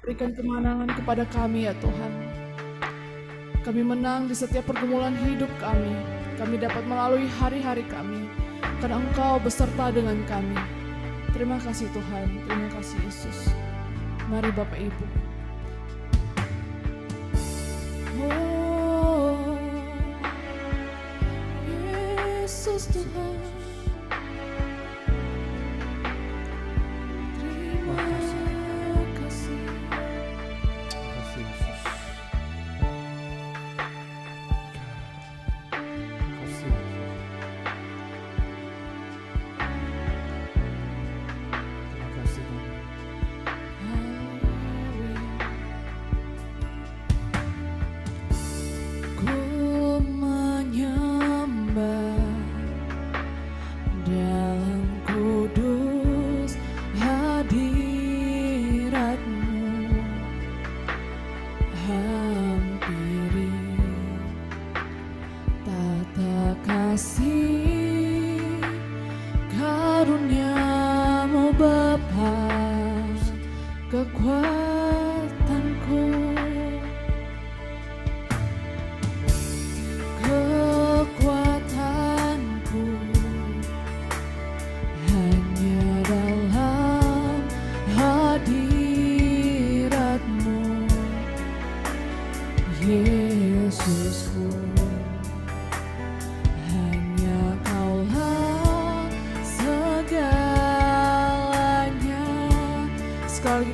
berikan kemenangan kepada kami ya Tuhan. Kami menang di setiap pergumulan hidup kami. Kami dapat melalui hari-hari kami, karena Engkau beserta dengan kami. Terima kasih Tuhan, terima kasih Yesus. Mari Bapak Ibu. Oh, Yesus Tuhan. Terima kasih.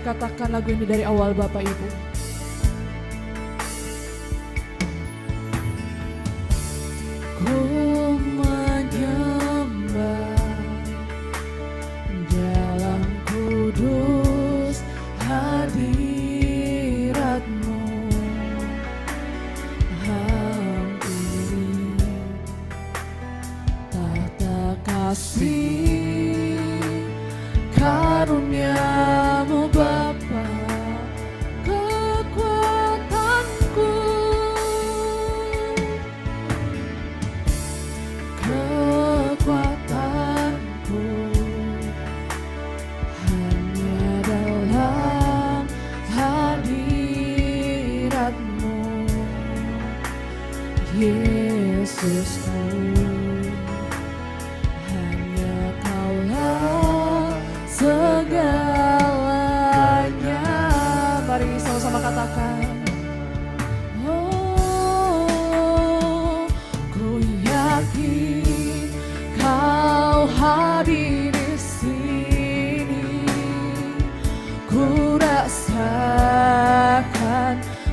Katakan lagu ini dari awal Bapak Ibu. Ku menyembah dalam kudus hadirat-Mu, hampiri tahta kasih karunia-Mu Bapa, kekuatanku, kekuatanku hanya dalam hadirat-Mu, Yesusku. Segalanya, mari sama-sama katakan. Oh, ku yakin Kau hadir di sini. Ku rasakan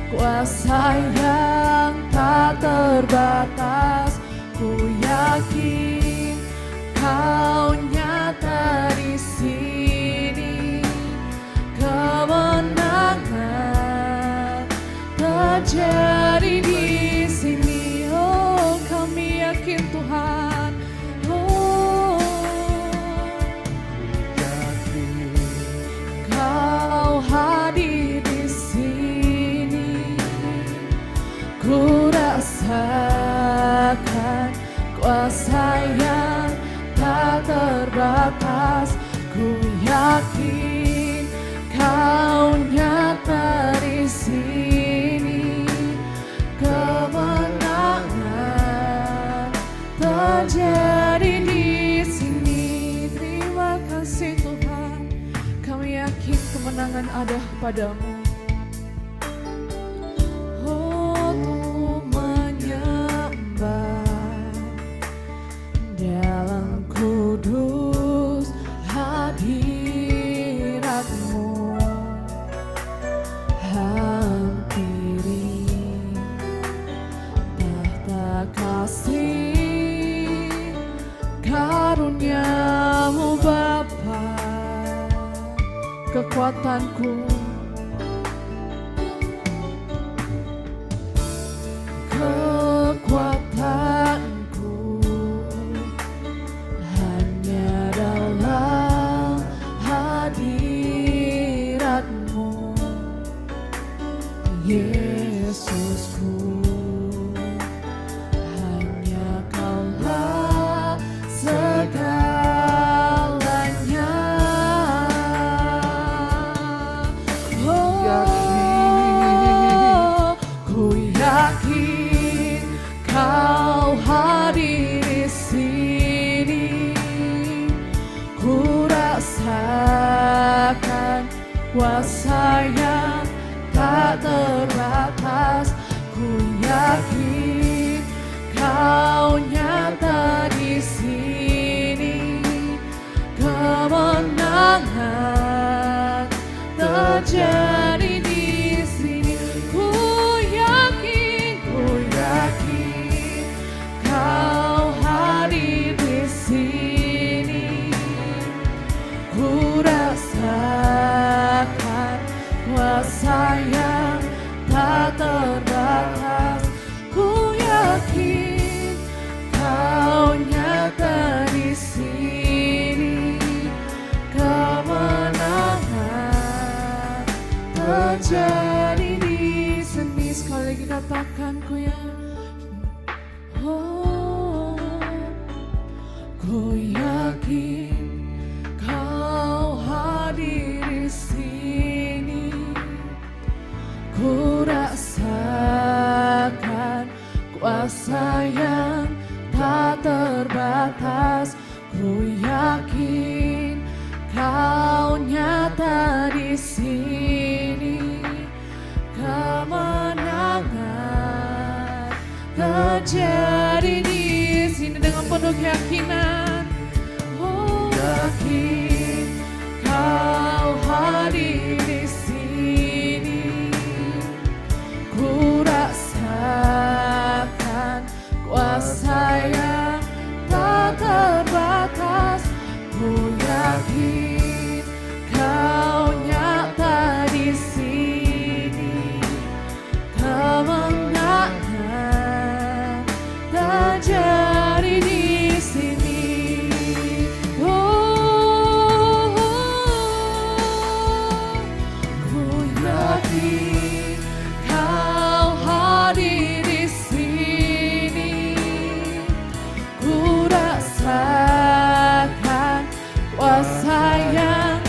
kuasa yang tak terbatas. Ku yakin Kau nyata di sini, kemenangan terjadi di sini. Oh, kami yakin Tuhan. Oh, yakin Kau hadir di sini. Ku rasakan kuasa yang tak terbatas. Ku yakin Kau nyata di sini, kemenangan terjadi di sini. Terima kasih Tuhan, kami yakin kemenangan ada padamu. Oh, menyembah dalam kudus hadirat-Mu, hampiri tahta kasih karunia-Mu Bapa, kekuatanku, kekuatanku hanya dalam hadirat-Mu, Yesusku. Hanya Kaulah segalanya. Oh, kuasa yang tak terbatas. Ku yakin Kau nyata di sini, kemenangan terjadi di sini. Ku yakin Kau hadir di sini. Ku rasakan kuasa yang tak terbatas. Ku yakin Kau nyata di sini, kemenangan terjadi di sini. Sekali lagi katakan ku yakin, oh, ku yakin Kau hadir di sini. Ku rasakan kuasa yang tak terbatas. Ku yakin Kau nyata di sini, kemenangan terjadi di sini. Dengan penuh keyakinan, oh, yakin Kau hadir di sini. Ku rasakan kuasa yang tak terbatas. Ku yakin Kau nyata di sini, kemenangan terjadi di sini. Oh, ku yakin Kau hadir di sini. Ku rasakan kuasa yang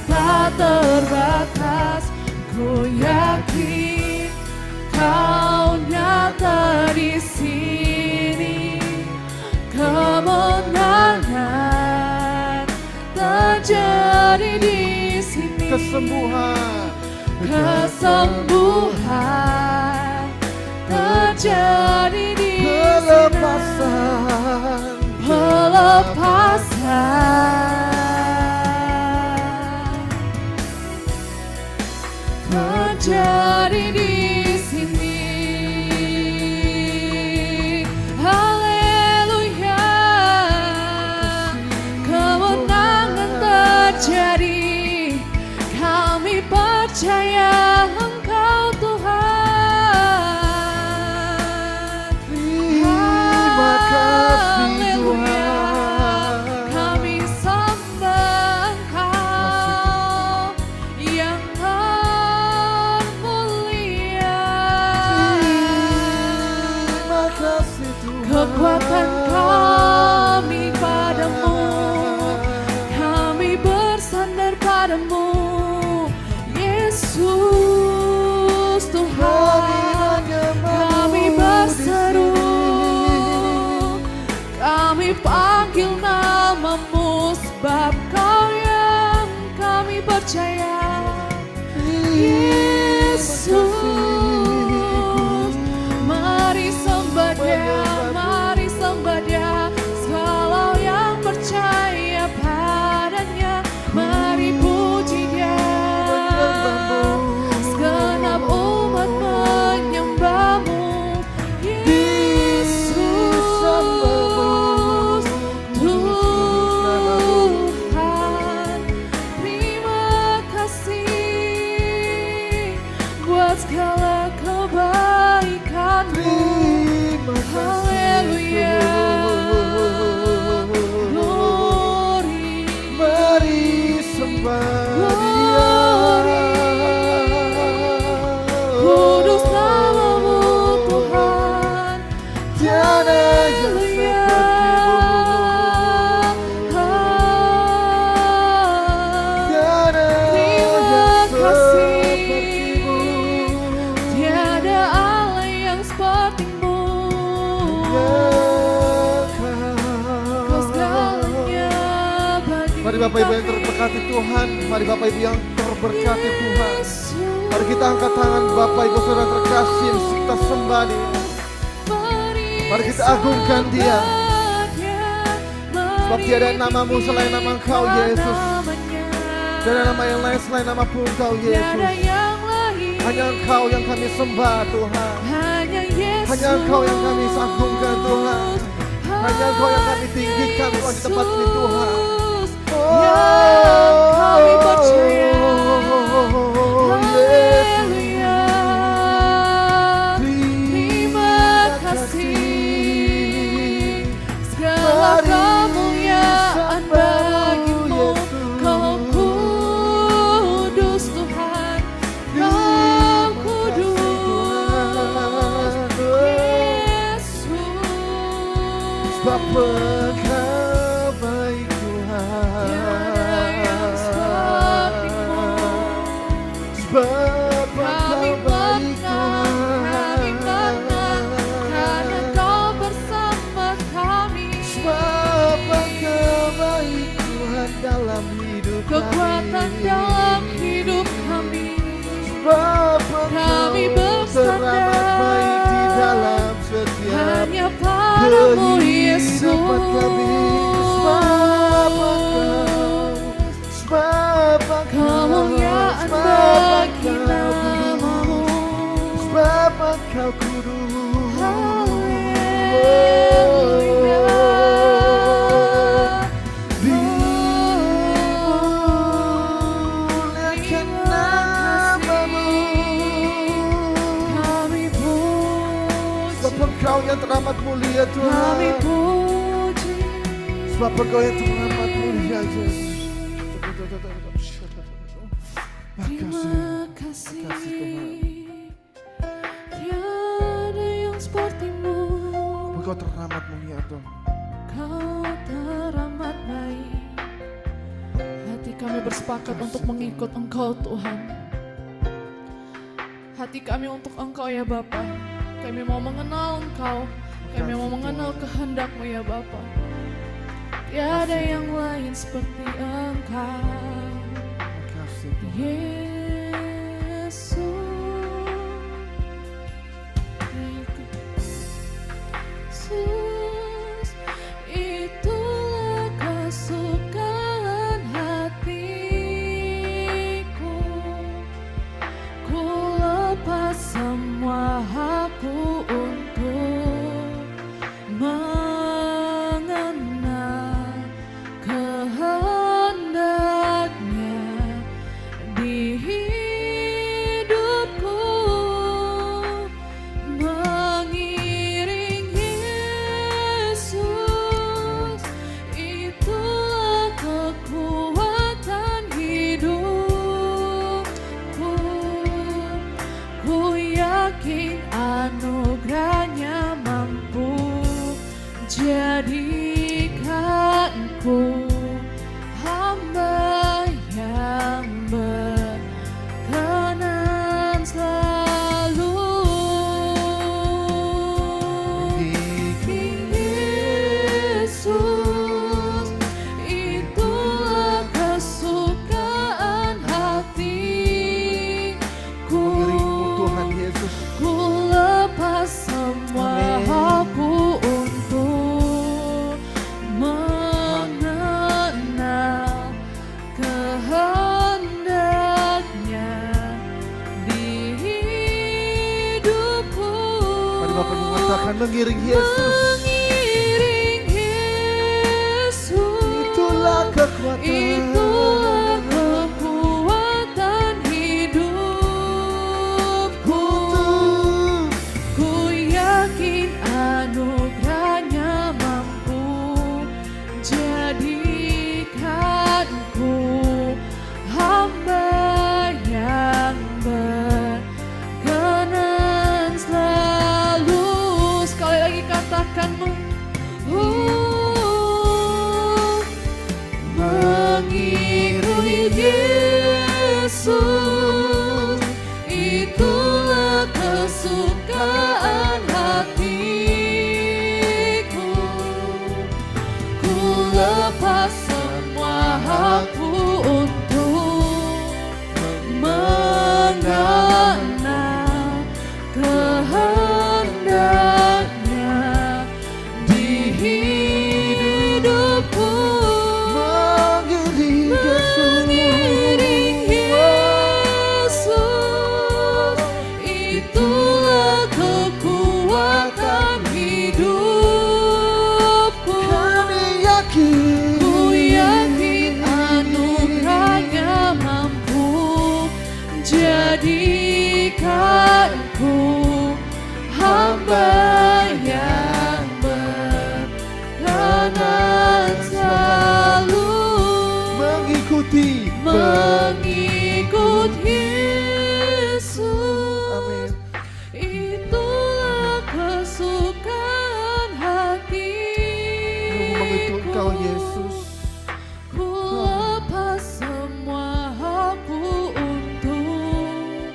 tak terbatas. Ku yakin Kau nyata di sini, kemenangan terjadi di sini. Kesembuhan terjadi di Pelepasan terjadi di sini. Haleluya, kemenangan terjadi. Kami percaya Engkau Tuhan. Terima kasih Tuhan. Kami sembah Engkau yang termulia. Terima kasih Tuhan. Kekuatan kami padamu, kami bersandar padamu, Yesus Tuhan. Kami berseru, kami panggil namamu, sebab Kau yang kami percaya, Yesus. Mari sembah Dia, mari sembah Dia, segala yang percaya padanya. Mari puji Dia, segenap umat menyembah-Mu, Yesus Tuhan. Terima kasih buat segala kebaikan-Mu. Haleluya, glory, Mari sembah glory. Kudus namamu Tuhan. Tiada yang Haleluya. Tiada Terima yang kasih. seperti-Mu. Tiada Allah yang seperti-Mu. Kau segalanya bagi Mari Bapak Ibu yang kami. terberkati Tuhan, mari Bapak Ibu yang berkati Tuhan. Mari kita angkat tangan Bapak Ibu Saudara terkasih yang kita sembah Dia. Mari kita agungkan Dia. Sebab tiada namamu selain nama Engkau Yesus. Tiada nama yang lain selain nama Engkau Yesus. Hanya Engkau yang kami sembah Tuhan. Hanya Engkau yang kami agungkan Tuhan. Hanya Engkau yang kami tinggikan Tuhan di tempat ini Tuhan. Kami percaya. Terima kasih. Segala kemuliaan bagimu. Kau kudus Tuhan. Kau kudus Yesus. Sebab Engkau baik Tuhan. Sebab Engkau baik Tuhan. Karena Kau bersama kami. Sebab Engkau baik Tuhan dalam hidup Kekuatan kami. dalam hidup kami. Sebab Kami Engkau teramat baik di dalam setiap hanya padamu Yesus. kehidupan kami. Sebab Engkau Kemuliaan bagi namamu. sebab Engkau kudus. Haleluya. Dimuliakan namamu. Kami puji. Sebab Engkau yang teramat mulia Kami Tuhan. puji. Sebab Engkau yang teramat mulia Yesus. Terima kasih. Kasih Tuhan. Tiada yang sepertimu. Engkau teramat mulia Tuhan. Kau teramat baik. Hati kami bersepakat untuk mengikut Engkau Tuhan. Hati kami untuk Engkau ya Bapa. Kami mau mengenal Engkau. Kami mau mengenal kehendak-Mu ya Bapa. Tiada yang lain seperti Engkau. Yesus. Yesus, itulah kesukaan hatiku. Ku lepas semua hakku untuk mengenal kehendaknya di hidupku. Mengiring Yesus, itulah kekuatan hidupku. Ku yakin anugerahnya mampu jadikanku hamba yang berkenan selalu. Yesus, itulah kesukaan hatiku. Mengiringmu Tuhan Yesus. Ku lepas semua hakku untuk mengenal kehendaknya di hidupku. Mari Bapak mengatakan mengiring Yesus. Mengiring Yesus, Itulah kekuatan. itulah kekuatan hidupku. Ku yakin anugerahnya mampu jadikanku hamba yang berkenan selalu. Sekali lagi katakan. jadikanku hamba yang berkenan selalu mengikut Yesus. Amin. Itulah kesukaan hatiku. Mengikut Engkau Yesus. Ku lepas semua hakku untuk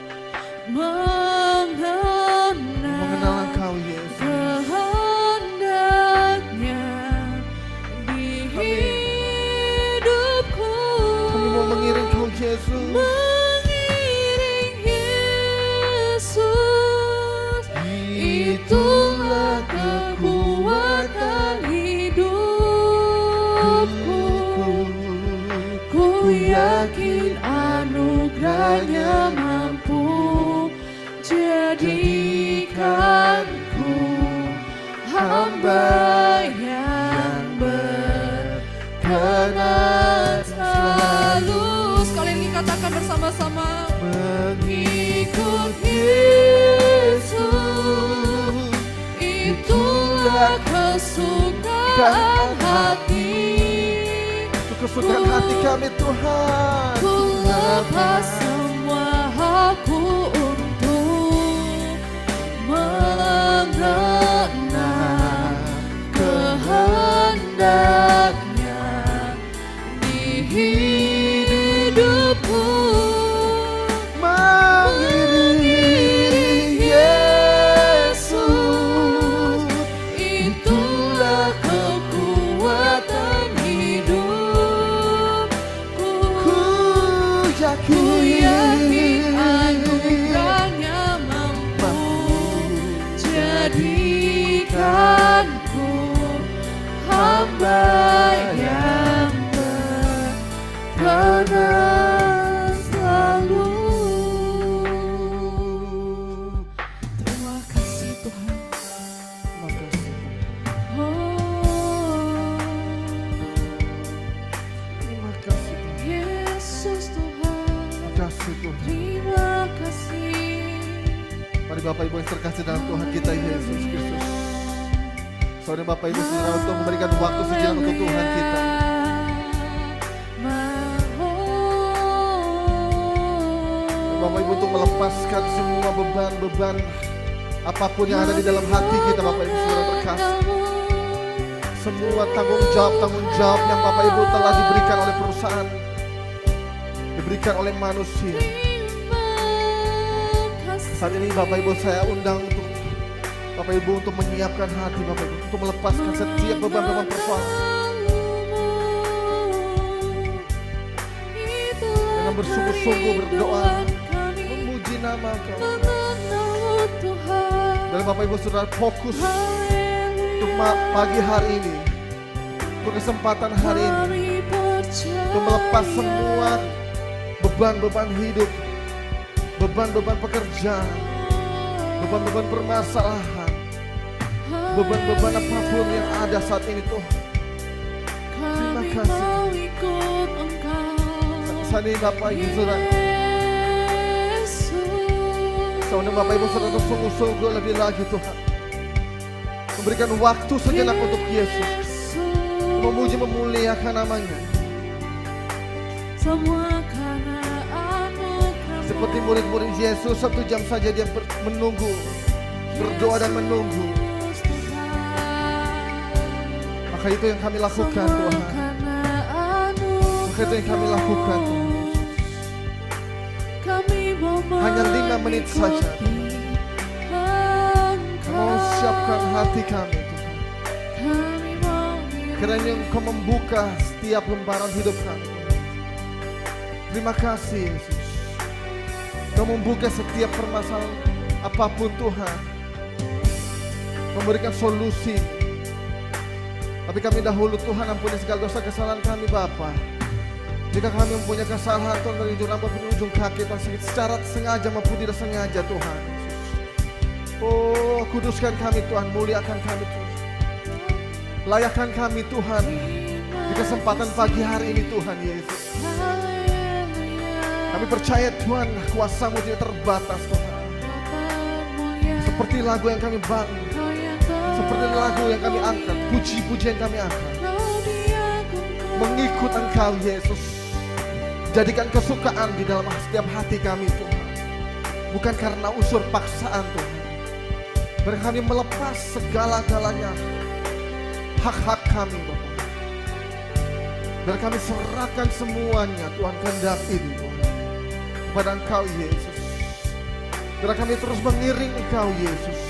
mengenal Engkau Yesus. kehendaknya di hidupku. Kami mau mengiring Kau Yesus. Mengiring Yesus, itulah kekuatan hidupku. Ku yakin anugerahnya mampu jadikanku hamba yang berkenan selalu. Sekalian kita katakan bersama-sama, mengikut Yesus, itulah kesukaan hati. Kesukaan hati kami Tuhan. Ku lepas semua hakku untuk mengenal kehendaknya di hidupku. Mengiring Yesus, itulah kekuatan hidupku. Ku yakin anugerahnya mampu jadikanku hamba yang berkenan selalu. Terima kasih Tuhan. Terima kasih. Oh, Terima kasih. Yesus Tuhan. Terima kasih Tuhan. Terima kasih. Mari Bapak Ibu yang terkasih dalam Tuhan kita Yesus Kristus. Saudara Bapak Ibu saudara untuk memberikan waktu sejenak untuk Tuhan kita. Bapak Ibu untuk melepaskan semua beban-beban apapun yang ada di dalam hati kita Bapak Ibu saudara terkasih. Semua tanggung jawab yang Bapak Ibu telah diberikan oleh perusahaan, diberikan oleh manusia. Saat ini Bapak Ibu saya undang untuk Bapak Ibu untuk menyiapkan hati Bapak Ibu untuk melepaskan setiap beban-beban persoalan dengan bersungguh-sungguh berdoa memuji nama Kau. Dan Bapak Ibu saudara fokus untuk pagi hari ini, untuk kesempatan hari ini, untuk melepas semua beban-beban hidup, beban-beban pekerjaan, beban-beban permasalahan, beban-beban apapun yang ada saat ini Tuhan. Terima kasih. Saat ini Bapak Ibu saudara, saudara Bapak Ibu saudara untuk sungguh-sungguh lebih lagi Tuhan, memberikan waktu sejenak untuk Yesus, memuji memuliakan namanya. Seperti murid-murid Yesus 1 jam saja dia menunggu, berdoa dan menunggu. Maka itu yang kami lakukan Tuhan. Maka itu yang kami lakukan Tuhan. Hanya 5 menit saja. Kami mau siapkan hati kami Tuhan. Kiranya Engkau membuka setiap lembaran hidup kami. Terima kasih Yesus. Kau membuka setiap permasalahan apapun Tuhan, memberikan solusi. Tapi kami dahulu Tuhan ampuni segala dosa kesalahan kami Bapa. Jika kami mempunyai kesalahan Tuhan dari ujung rambut ke ujung kaki Tuhan, secara sengaja maupun tidak sengaja Tuhan. Oh kuduskan kami Tuhan, muliakan kami Tuhan, layakkan kami Tuhan di kesempatan pagi hari ini Tuhan Yesus. Kami percaya Tuhan, kuasa-Mu tidak terbatas Tuhan. Seperti lagu yang kami bangun, seperti lagu yang kami angkat, puji-puji yang kami angkat, mengikut Engkau Yesus. Jadikan kesukaan di dalam setiap hati kami Tuhan, bukan karena unsur paksaan Tuhan. Biar kami melepas segala-galanya, hak-hak kami Bapak. Biar kami serahkan semuanya Tuhan, kehendak ini Tuhan, kepada Engkau Yesus. Biar kami terus mengiring Engkau Yesus.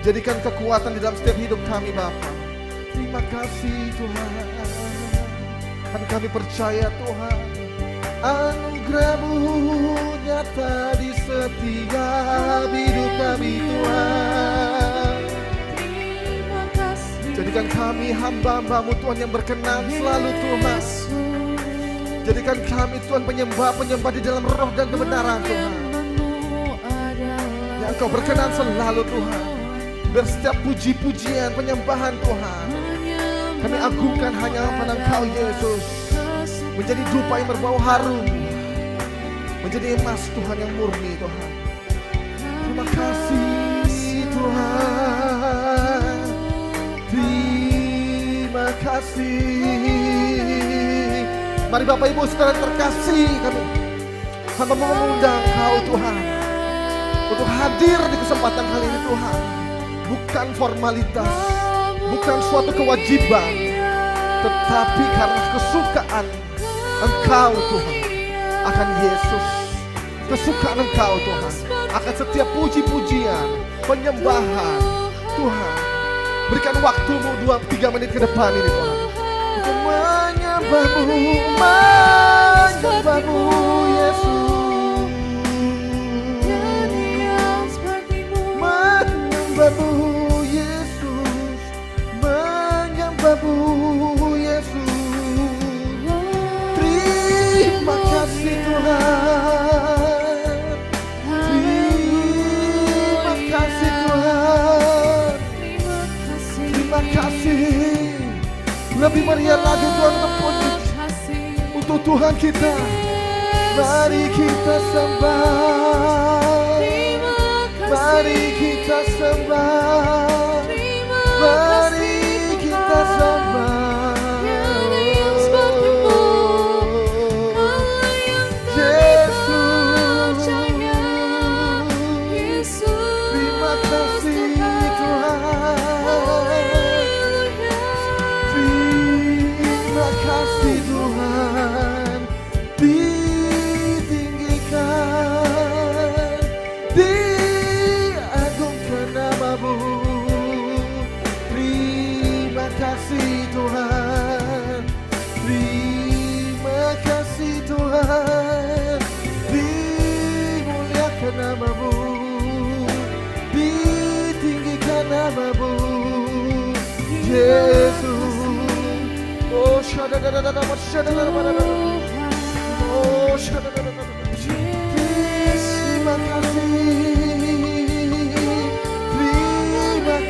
Jadikan kekuatan di dalam setiap hidup kami Bapa. Terima kasih Tuhan. Dan kami percaya Tuhan, anugerah-Mu nyata di setiap hidup kami Tuhan. Jadikan kami hamba-hamba-Mu Tuhan yang berkenan selalu Tuhan. Jadikan kami Tuhan penyembah-penyembah di dalam roh dan kebenaran Tuhan, yang Engkau berkenan selalu Tuhan. Biar setiap puji-pujian, penyembahan Tuhan, kami agungkan hanya kepada Engkau Yesus. Menjadi dupa yang berbau harum, menjadi emas Tuhan yang murni Tuhan. Terima kasih Tuhan. Terima kasih. Mari Bapak Ibu Saudara terkasih, kami hamba mengundang Kau Tuhan untuk hadir di kesempatan kali ini Tuhan. Bukan formalitas, bukan suatu kewajiban, tetapi karena kesukaan Engkau Tuhan akan Yesus. Kesukaan Engkau Tuhan akan setiap puji-pujian, penyembahan Tuhan. Berikan waktu-Mu 2-3 menit ke depan ini Tuhan, untuk menyembah-Mu, menyembah-Mu Yesus. Menyembah-Mu Yesus, menyembah-Mu Yesus. Terima kasih Tuhan. Terima kasih Tuhan. Terima kasih. Lebih meriah lagi Tuhan untuk Tuhan kita. Mari kita sembah. Mari kita sembah. Mari kita sembah. Yesus, oh terima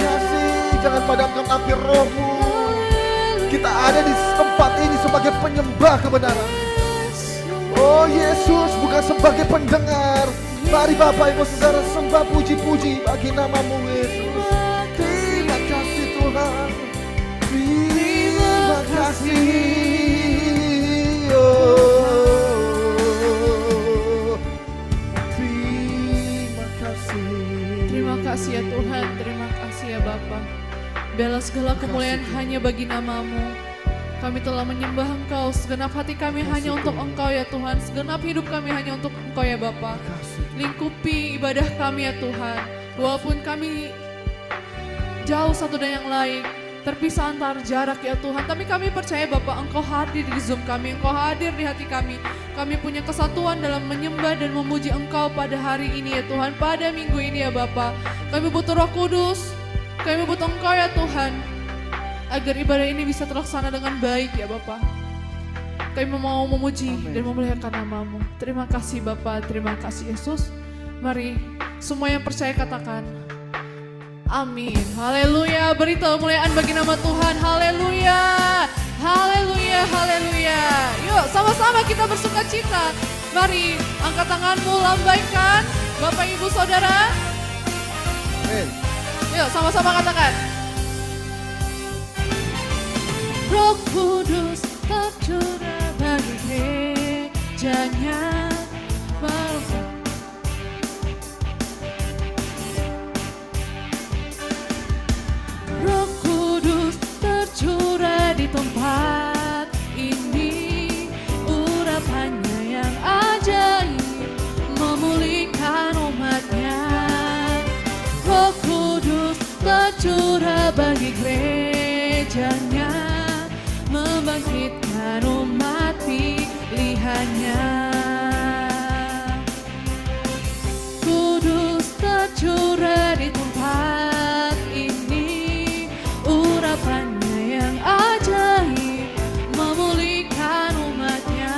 kasih. Jangan padamkan api roh-Mu. Kita ada di tempat ini sebagai penyembah kebenaran. Oh Yesus, bukan sebagai pendengar. Mari Bapak Ibu Saudara sembah puji-puji bagi nama-Mu Yesus. Terima kasih Tuhan. Terima kasih. Oh, terima kasih. Terima kasih ya Tuhan, terima kasih ya Bapa. Biarlah segala kemuliaan hanya bagi nama-Mu. Kami telah menyembah Engkau, segenap hati kami hanya untuk Engkau ya Tuhan. Segenap hidup kami hanya untuk Engkau ya Bapa. Lingkupi ibadah kami ya Tuhan. Walaupun kami jauh satu dan yang lain, terpisah antar jarak ya Tuhan, tapi kami percaya Bapa Engkau hadir di Zoom kami, Engkau hadir di hati kami. Kami punya kesatuan dalam menyembah dan memuji Engkau pada hari ini ya Tuhan, pada minggu ini ya Bapa. Kami butuh Roh Kudus, kami butuh Engkau ya Tuhan, agar ibadah ini bisa terlaksana dengan baik ya Bapa. Kami mau memuji dan memuliakan nama-Mu. Terima kasih Bapa, terima kasih Yesus. Mari semua yang percaya katakan amin. Haleluya. Beri kemuliaan bagi nama Tuhan. Haleluya. Haleluya. Haleluya. Yuk sama-sama kita bersuka cita. Mari angkat tanganmu, lambaikan Bapak Ibu Saudara. Amin. Yuk sama-sama katakan. Roh Kudus tercurah bagi gerejanya. Roh Kudus tercurah di tempat ini, urapannya yang ajaib memulihkan umatnya. Roh Kudus tercurah bagi gerejanya, membangkitkan umat pilihannya. Kudus tercurah di tempat ini, urapannya yang ajaib memulihkan umatnya.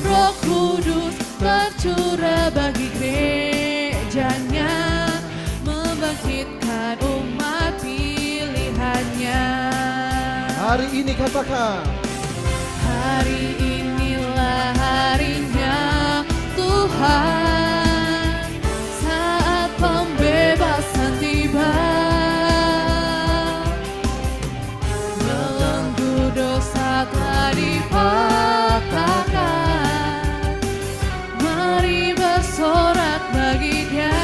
Roh Kudus tercurah bagi gerejanya, membangkitkan umat pilihannya. Hari ini katakan, hari inilah harinya Tuhan, saat pembebasan tiba. Belenggu dosa telah dipatahkan, mari bersorak bagi Dia.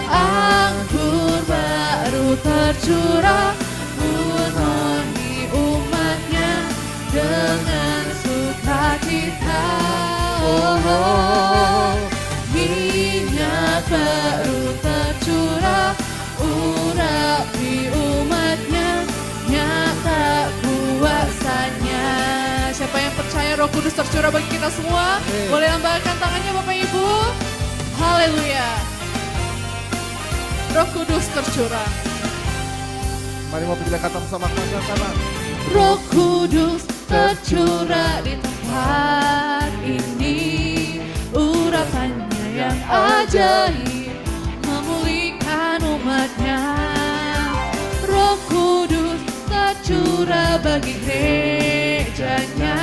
Anggur baru tercurah memenuhi umatnya dengan sukacita. Minyak baru tercurah urapi umatnya, nyata kuasanya. Siapa yang percaya Roh Kudus tercurah bagi kita semua? Boleh lambaikan tangannya Bapak Ibu. Haleluya. Roh Kudus tercurah. mari mau kita kata bersama katakan. Roh Kudus tercurah di tempat ini, urapannya yang ajaib memulihkan umatnya. Roh Kudus tercurah bagi gerejanya,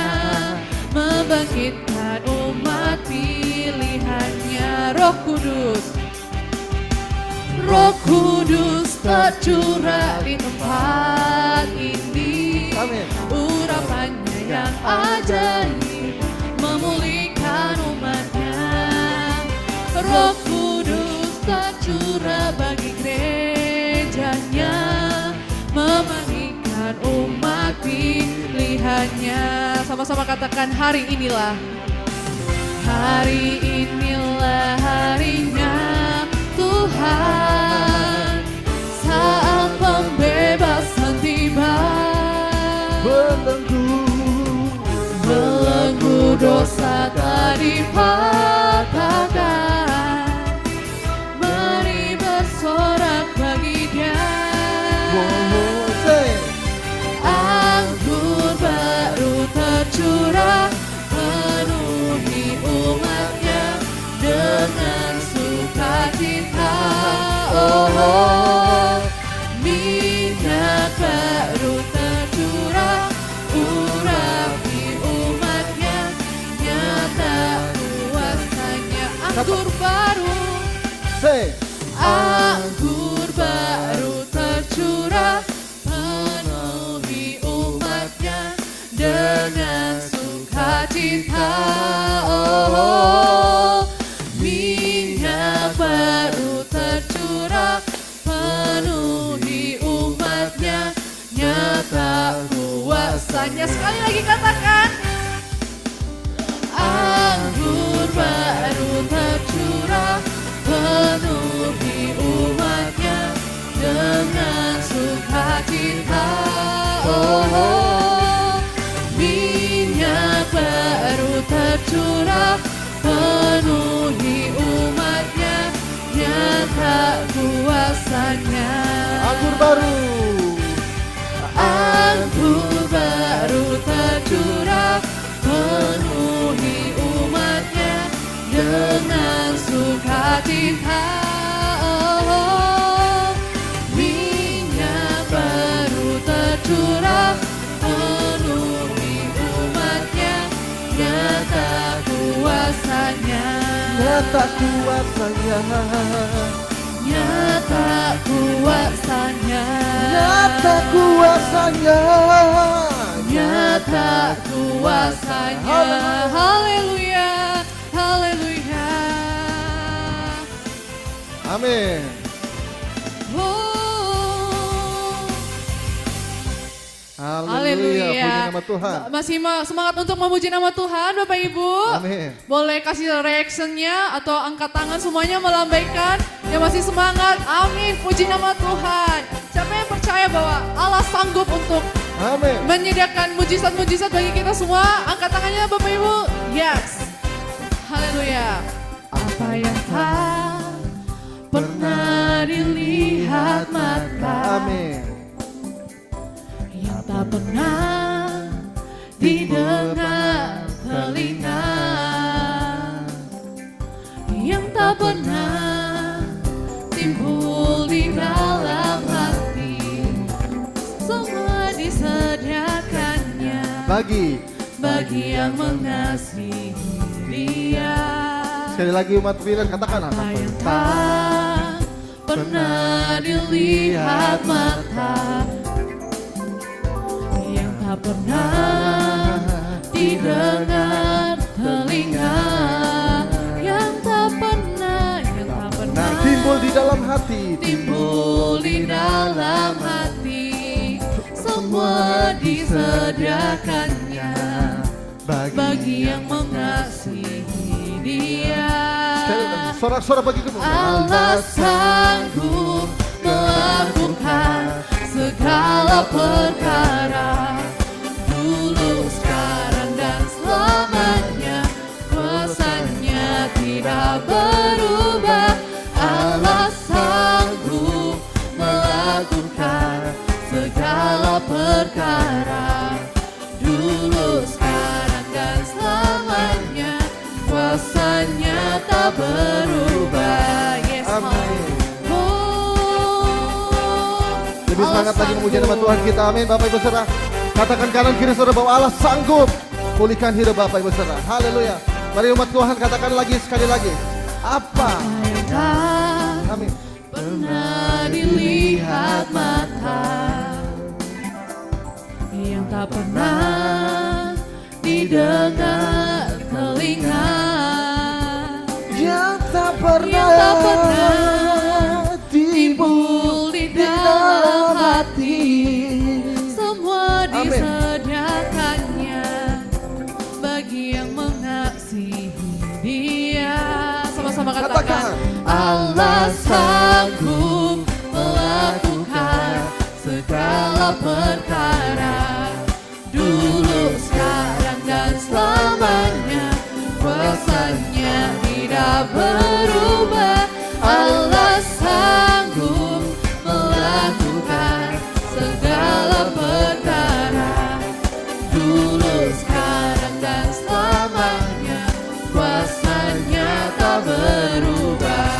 membangkitkan umat pilihannya. Roh Kudus, Roh Kudus tercurah di tempat ini. Amin. Urapannya yang ajaib memulihkan umatnya. Roh Kudus tercurah bagi gerejanya, memanikan umat pilihannya. Sama-sama katakan, hari inilah. Hari inilah harinya Tuhan, saat pembebasan tiba. Belenggu dosa telah dipatahkan, mari bersorak bagi Dia. Anggur baru tercurah penuhi umatnya dengan sukacita. Minyak baru tercurah urapi umatnya, nyata kuasanya. Anggur baru, anggur baru tercurah penuhi umatnya dengan sukacita. Minyak baru tercurah penuhi umatnya, nyata kuasanya. Sekali lagi katakan, anggur baru tercurah penuhi umatnya dengan sukacita. Minyak baru tercurah penuhi umatnya, nyata kuasanya. Anggur baru, anggur baru tercurah penuhi umatnya dengan sukacita. Minyak baru tercurah penuhi umatnya, kuasanya, nyata kuasanya, nyata kuasanya, nyata kuasanya, nyata kuasanya. Haleluya, haleluya. Amin. Haleluya, puji nama Tuhan. Masih semangat untuk memuji nama Tuhan Bapak Ibu? Amin. Boleh kasih reaksinya atau angkat tangan semuanya melambaikan. Yang masih semangat, amin, puji nama Tuhan. Siapa yang percaya bahwa Allah sanggup untuk Amin. menyediakan mujizat-mujizat bagi kita semua? Angkat tangannya Bapak Ibu. Yes. Haleluya. Apa yang tak pernah dilihat mata, Amin. yang tak pernah didengar telinga, yang tak pernah timbul di dalam hati, semua disediakannya bagi yang mengasihi Dia. Sekali lagi umat pilihan katakan Apa yang tak pernah dilihat mata, yang tak pernah didengar telinga, yang tak pernah timbul di dalam hati, timbul di dalam hati, semua disediakannya bagi yang mengasihi Dia. Sorak-sorak bagi kamu. Allah sanggup melakukan segala perkara, dulu, sekarang, dan selamanya. Kuasanya tidak berubah. Allah sanggup melakukan segala perkara, dulu, sekarang, dan selamanya. Kuasanya tak berubah. Yes, Amin. Lebih Allah semangat lagi memuji nama sanggup. Tuhan kita. Amin. Bapak Ibu saudara, katakan kanan kiri saudara bahwa Allah sanggup pulihkan hidup Bapak Ibu saudara. Haleluya. Mari umat Tuhan katakan lagi sekali lagi. Apa yang tak Amin. pernah dilihat mata, yang tak pernah didengar telinga, yang tak yang tak pernah pernah timbul di dalam hati, semua Amin. disediakannya bagi yang mengasihi Dia. Sama-sama katakan, Allah sanggup melakukan segala perkara, dulu, sekarang, dan selamanya. Kuasanya tidak berubah. Allah sanggup melakukan segala perkara, dulu, sekarang, dan selamanya. Kuasanya tak berubah.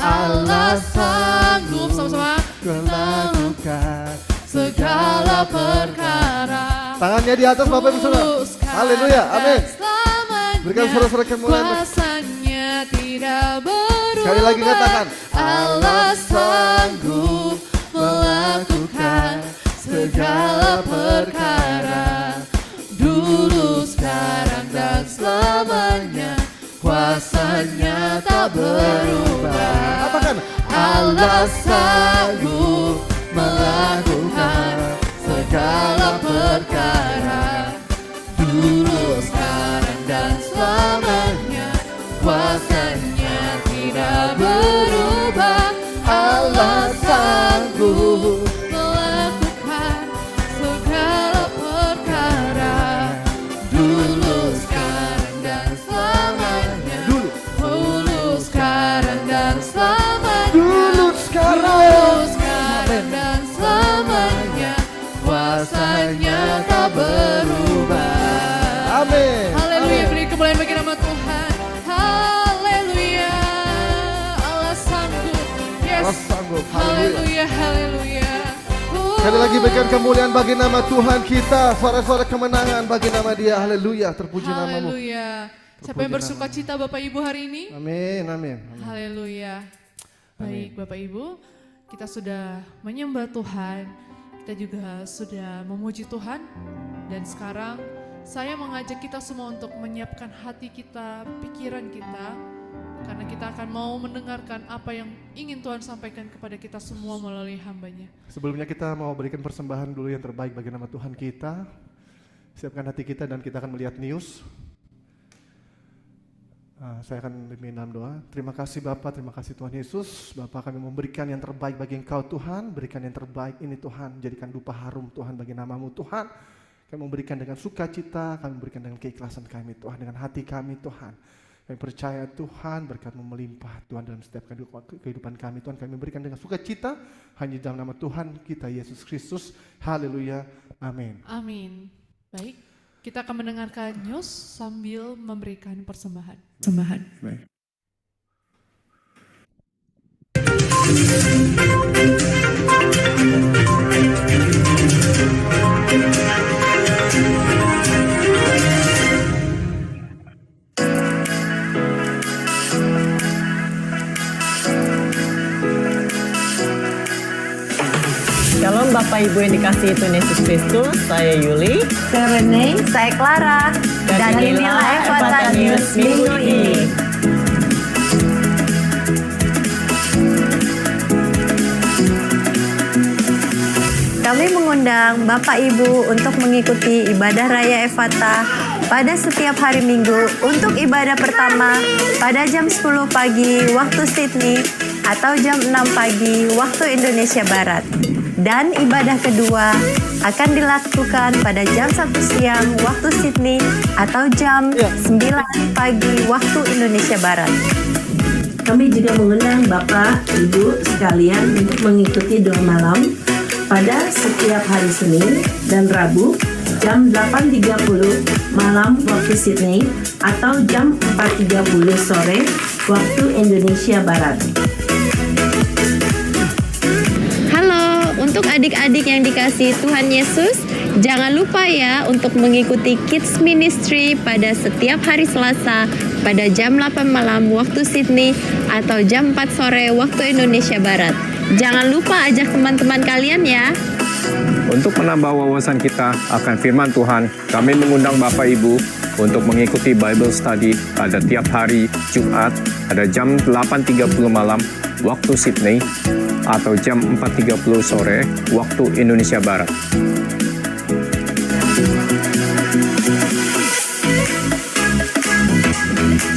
Allah sanggup, sama-sama, melakukan segala perkara. Tangannya di atas Bapak Ibu saudara. Haleluya. Amin. Berikan sorak-sorak kemuliaan. Kuasanya tidak berubah. Sekali lagi katakan, Allah sanggup melakukan segala perkara, dulu, sekarang, dan selamanya. Kuasanya tak berubah. katakan Allah sanggup melakukan segala perkara, dulu, sekarang, dan selamanya. Kuasanya tidak berubah. Allah sanggup melakukan segala perkara, dulu, sekarang, dan selamanya. Dulu, sekarang, dan selamanya. dulu sekarang. Dulu, sekarang, dan selamanya. Kuasanya tak berubah. Amin. Haleluya, Amin. beri kemuliaan bagi nama Tuhan. Haleluya, Allah sanggup. Yes. Allah sanggup. Haleluya. Haleluya, haleluya. Sekali lagi berikan kemuliaan bagi nama Tuhan kita. Suara-suara kemenangan bagi nama Dia. Haleluya. Terpuji namamu. Haleluya. Siapa yang bersuka cita Bapak Ibu hari ini? Amin, amin. Haleluya. Baik Bapak Ibu, kita sudah menyembah Tuhan, kita juga sudah memuji Tuhan. Dan sekarang saya mengajak kita semua untuk menyiapkan hati kita, pikiran kita, karena kita akan mau mendengarkan apa yang ingin Tuhan sampaikan kepada kita semua melalui hamba-Nya. Sebelumnya kita mau berikan persembahan dulu yang terbaik bagi nama Tuhan kita. Siapkan hati kita dan kita akan melihat news. Saya akan meminta doa. Terima kasih Bapa, terima kasih Tuhan Yesus. Bapa, kami memberikan yang terbaik bagi Engkau Tuhan. Berikan yang terbaik ini Tuhan. Jadikan dupa harum Tuhan bagi nama-Mu Tuhan. Kami memberikan dengan sukacita, kami memberikan dengan keikhlasan kami Tuhan. Dengan hati kami Tuhan. Kami percaya Tuhan berkat-Mu melimpah Tuhan dalam setiap kehidupan kami Tuhan. Kami memberikan dengan sukacita hanya dalam nama Tuhan kita Yesus Kristus. Haleluya. Amin. Amin. Baik, kita akan mendengarkan news sambil memberikan persembahan. Baik. Shalom Bapak Ibu yang dikasihi Tuhan Yesus Kristus, saya Yuli, saya Rene, saya Clara, dan inilah Efata News minggu ini. Kami mengundang Bapak Ibu untuk mengikuti ibadah Raya Efata pada setiap hari Minggu untuk ibadah pertama pada jam 10 pagi waktu Sydney atau jam 6 pagi waktu Indonesia Barat. Dan ibadah kedua akan dilakukan pada jam 1 siang waktu Sydney atau jam 9 pagi waktu Indonesia Barat. Kami juga mengundang Bapak, Ibu sekalian untuk mengikuti doa malam pada setiap hari Senin dan Rabu jam 8.30 malam waktu Sydney atau jam 4.30 sore waktu Indonesia Barat. Untuk adik-adik yang dikasihi Tuhan Yesus, jangan lupa ya untuk mengikuti Kids Ministry pada setiap hari Selasa pada jam 8 malam waktu Sydney atau jam 4 sore waktu Indonesia Barat. Jangan lupa ajak teman-teman kalian ya. Untuk menambah wawasan kita akan firman Tuhan, kami mengundang Bapak Ibu untuk mengikuti Bible Study pada tiap hari Jumat pada jam 8.30 malam waktu Sydney atau jam 4.30 sore waktu Indonesia Barat.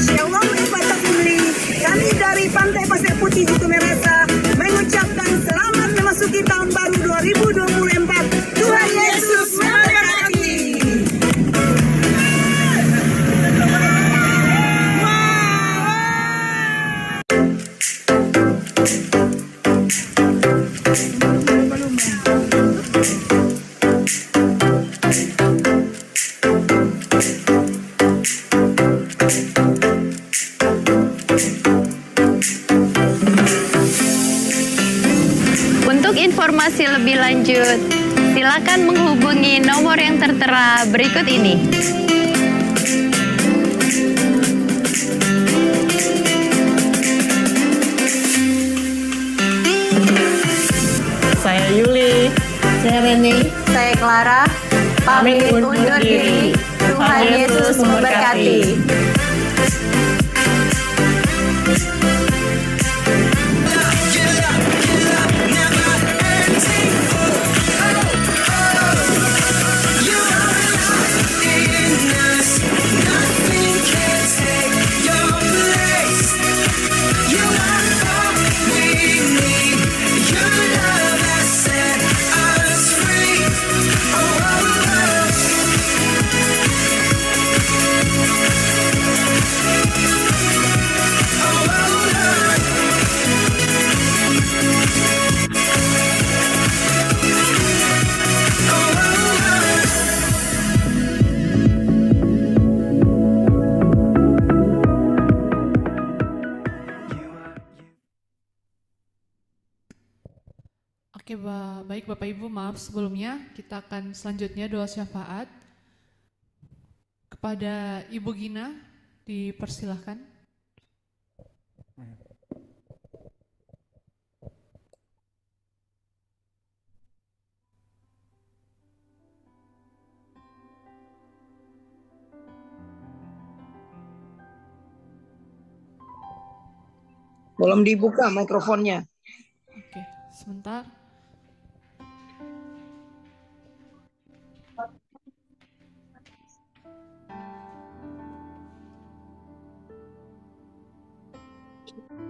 Shalom Efata Family, kami dari Pantai Pasir Putih Jukumerasa mengucapkan selamat memasuki tahun baru 2024. Tuhan Yesus memberkati. Informasi lebih lanjut, silakan menghubungi nomor yang tertera berikut ini. saya Yuli, Saya Rene, Saya Clara, pamit undur diri. Tuhan Yesus memberkati. Oke, baik Bapak Ibu, maaf sebelumnya kita akan selanjutnya doa syafaat kepada Ibu Gina Dipersilahkan. Belum dibuka mikrofonnya. Oke, sebentar.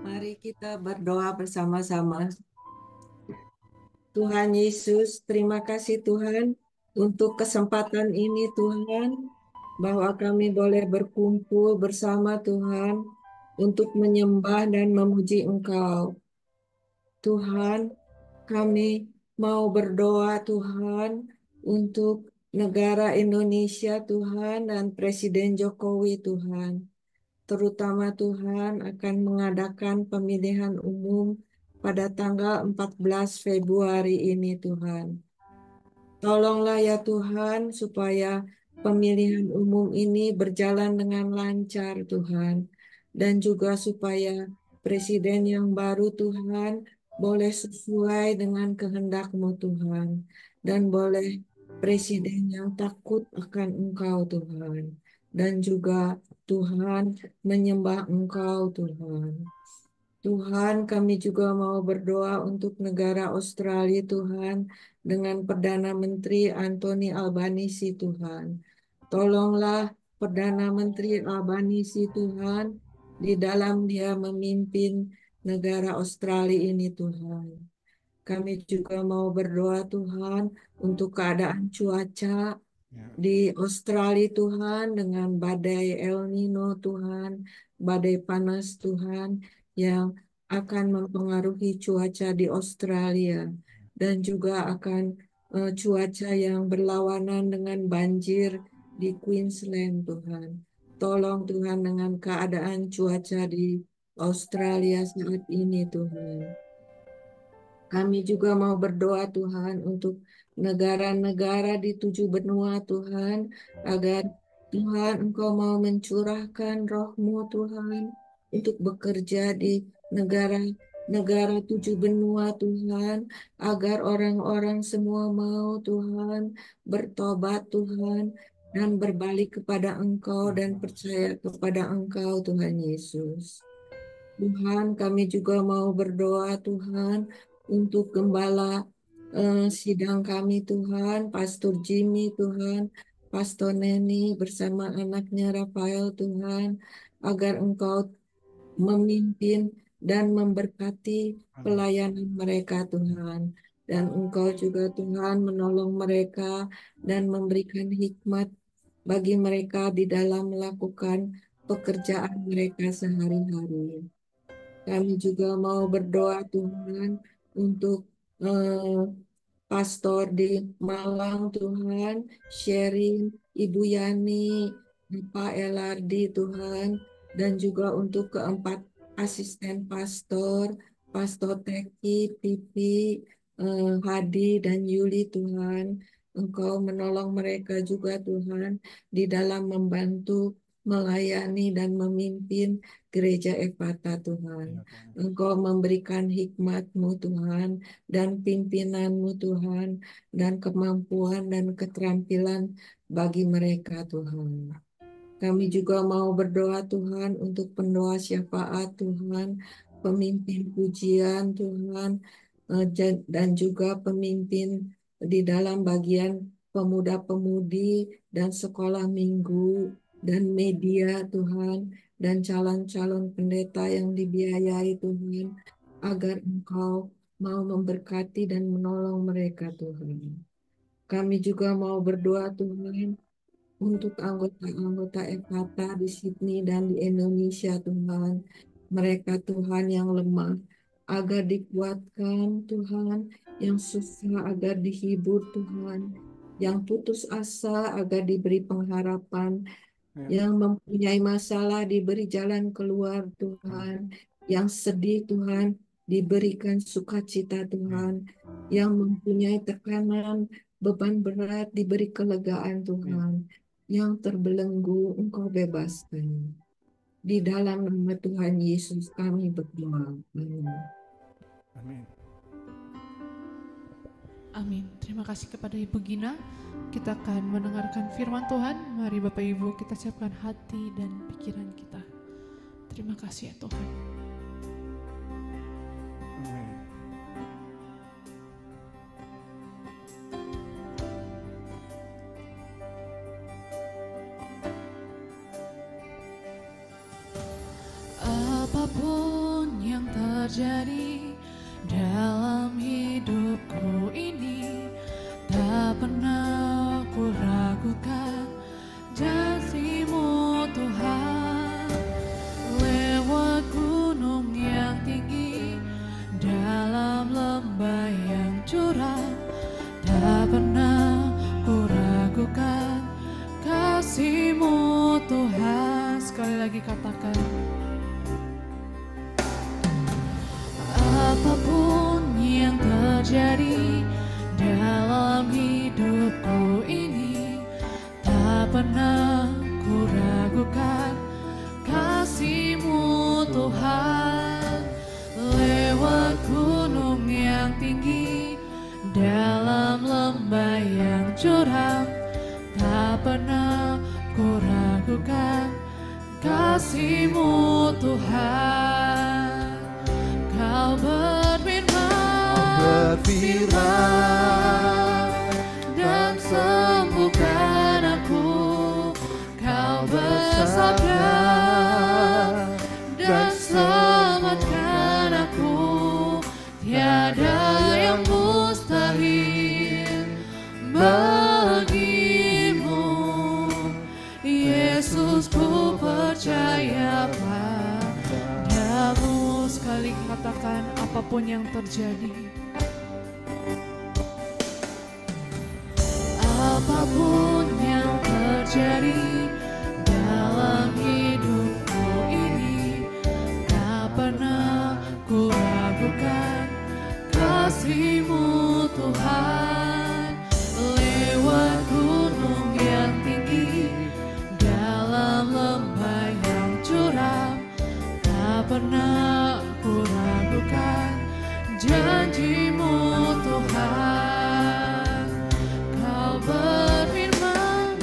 Mari kita berdoa bersama-sama. Tuhan Yesus, terima kasih Tuhan untuk kesempatan ini Tuhan, bahwa kami boleh berkumpul bersama Tuhan untuk menyembah dan memuji Engkau. Tuhan, kami mau berdoa Tuhan untuk negara Indonesia Tuhan dan Presiden Jokowi Tuhan. Terutama Tuhan akan mengadakan pemilihan umum pada tanggal 14 Februari ini Tuhan. Tolonglah ya Tuhan supaya pemilihan umum ini berjalan dengan lancar Tuhan. Dan juga supaya presiden yang baru Tuhan boleh sesuai dengan kehendak-Mu Tuhan. Dan boleh presiden yang takut akan Engkau Tuhan. Dan juga Tuhan menyembah Engkau Tuhan. Tuhan, kami juga mau berdoa untuk negara Australia Tuhan dengan Perdana Menteri Anthony Albanese Tuhan. Tolonglah Perdana Menteri Albanese Tuhan di dalam dia memimpin negara Australia ini Tuhan. Kami juga mau berdoa Tuhan untuk keadaan cuaca di Australia Tuhan dengan badai El Nino Tuhan, badai panas Tuhan yang akan mempengaruhi cuaca di Australia dan juga akan cuaca yang berlawanan dengan banjir di Queensland Tuhan. Tolong Tuhan dengan keadaan cuaca di Australia saat ini Tuhan. Kami juga mau berdoa Tuhan untuk negara-negara di 7 benua Tuhan, agar Tuhan Engkau mau mencurahkan roh-Mu Tuhan untuk bekerja di negara-negara 7 benua Tuhan, agar orang-orang semua mau Tuhan bertobat Tuhan dan berbalik kepada Engkau dan percaya kepada Engkau Tuhan Yesus. Tuhan, kami juga mau berdoa Tuhan untuk gembala sidang kami Tuhan, Pastor Jimmy Tuhan, Pastor Neni bersama anaknya Rafael Tuhan, agar Engkau memimpin dan memberkati pelayanan mereka Tuhan. Dan Engkau juga Tuhan menolong mereka dan memberikan hikmat bagi mereka di dalam melakukan pekerjaan mereka sehari-hari. Kami juga mau berdoa Tuhan untuk eh, pastor di Malang Tuhan, Sherin, Ibu Yani, Pak Elardi Tuhan, dan juga untuk keempat asisten pastor, Pastor Teki, Pipi, Hadi, dan Yuli Tuhan. Engkau menolong mereka juga Tuhan di dalam membantu melayani dan memimpin gereja Efata Tuhan. Engkau memberikan hikmat-Mu Tuhan dan pimpinan-Mu Tuhan dan kemampuan dan keterampilan bagi mereka Tuhan. Kami juga mau berdoa Tuhan untuk pendoa syafaat Tuhan, pemimpin pujian Tuhan, dan juga pemimpin di dalam bagian pemuda-pemudi dan sekolah minggu dan media Tuhan dan calon-calon pendeta yang dibiayai Tuhan, agar Engkau mau memberkati dan menolong mereka Tuhan. Kami juga mau berdoa Tuhan untuk anggota-anggota Ekata di Sydney dan di Indonesia Tuhan. Mereka Tuhan yang lemah agar dikuatkan Tuhan, yang susah agar dihibur Tuhan, yang putus asa agar diberi pengharapan, yang mempunyai masalah diberi jalan keluar Tuhan, yang sedih Tuhan diberikan sukacita Tuhan, yang mempunyai tekanan beban berat diberi kelegaan Tuhan, yang terbelenggu Engkau bebaskan. Di dalam nama Tuhan Yesus kami berdoa. Amin. Amin. Amin. Terima kasih kepada Ibu Gina. Kita akan mendengarkan firman Tuhan. Mari Bapak Ibu kita siapkan hati dan pikiran kita. Terima kasih ya Tuhan. Amin. Apapun yang terjadi dalam hidupku ini, tak pernah ku ragukan janji-Mu Tuhan. Lewat gunung yang tinggi, dalam lembah yang curam, tak pernah ku ragukan kasih-Mu Tuhan. Sekali lagi katakan, apapun yang terjadi dalam hidupku ini, tak pernah ku ragukan kasih-Mu Tuhan. Lewat gunung yang tinggi, dalam lembah yang curam, tak pernah ku ragukan kasih-Mu Tuhan. Kau berfirman dan sembuhkan aku. Kau bersabda dan selamatkan aku. Tiada yang mustahil bagimu, Yesus, ku percaya padamu. Sekali katakan, apapun yang terjadi, apapun yang terjadi dalam hidupku ini, tak pernah ku ragukan kasih-Mu Tuhan. Lewat gunung yang tinggi, dalam lembah yang curam, tak pernah ku ragukan janji-Mu Tuhan. Kau berfirman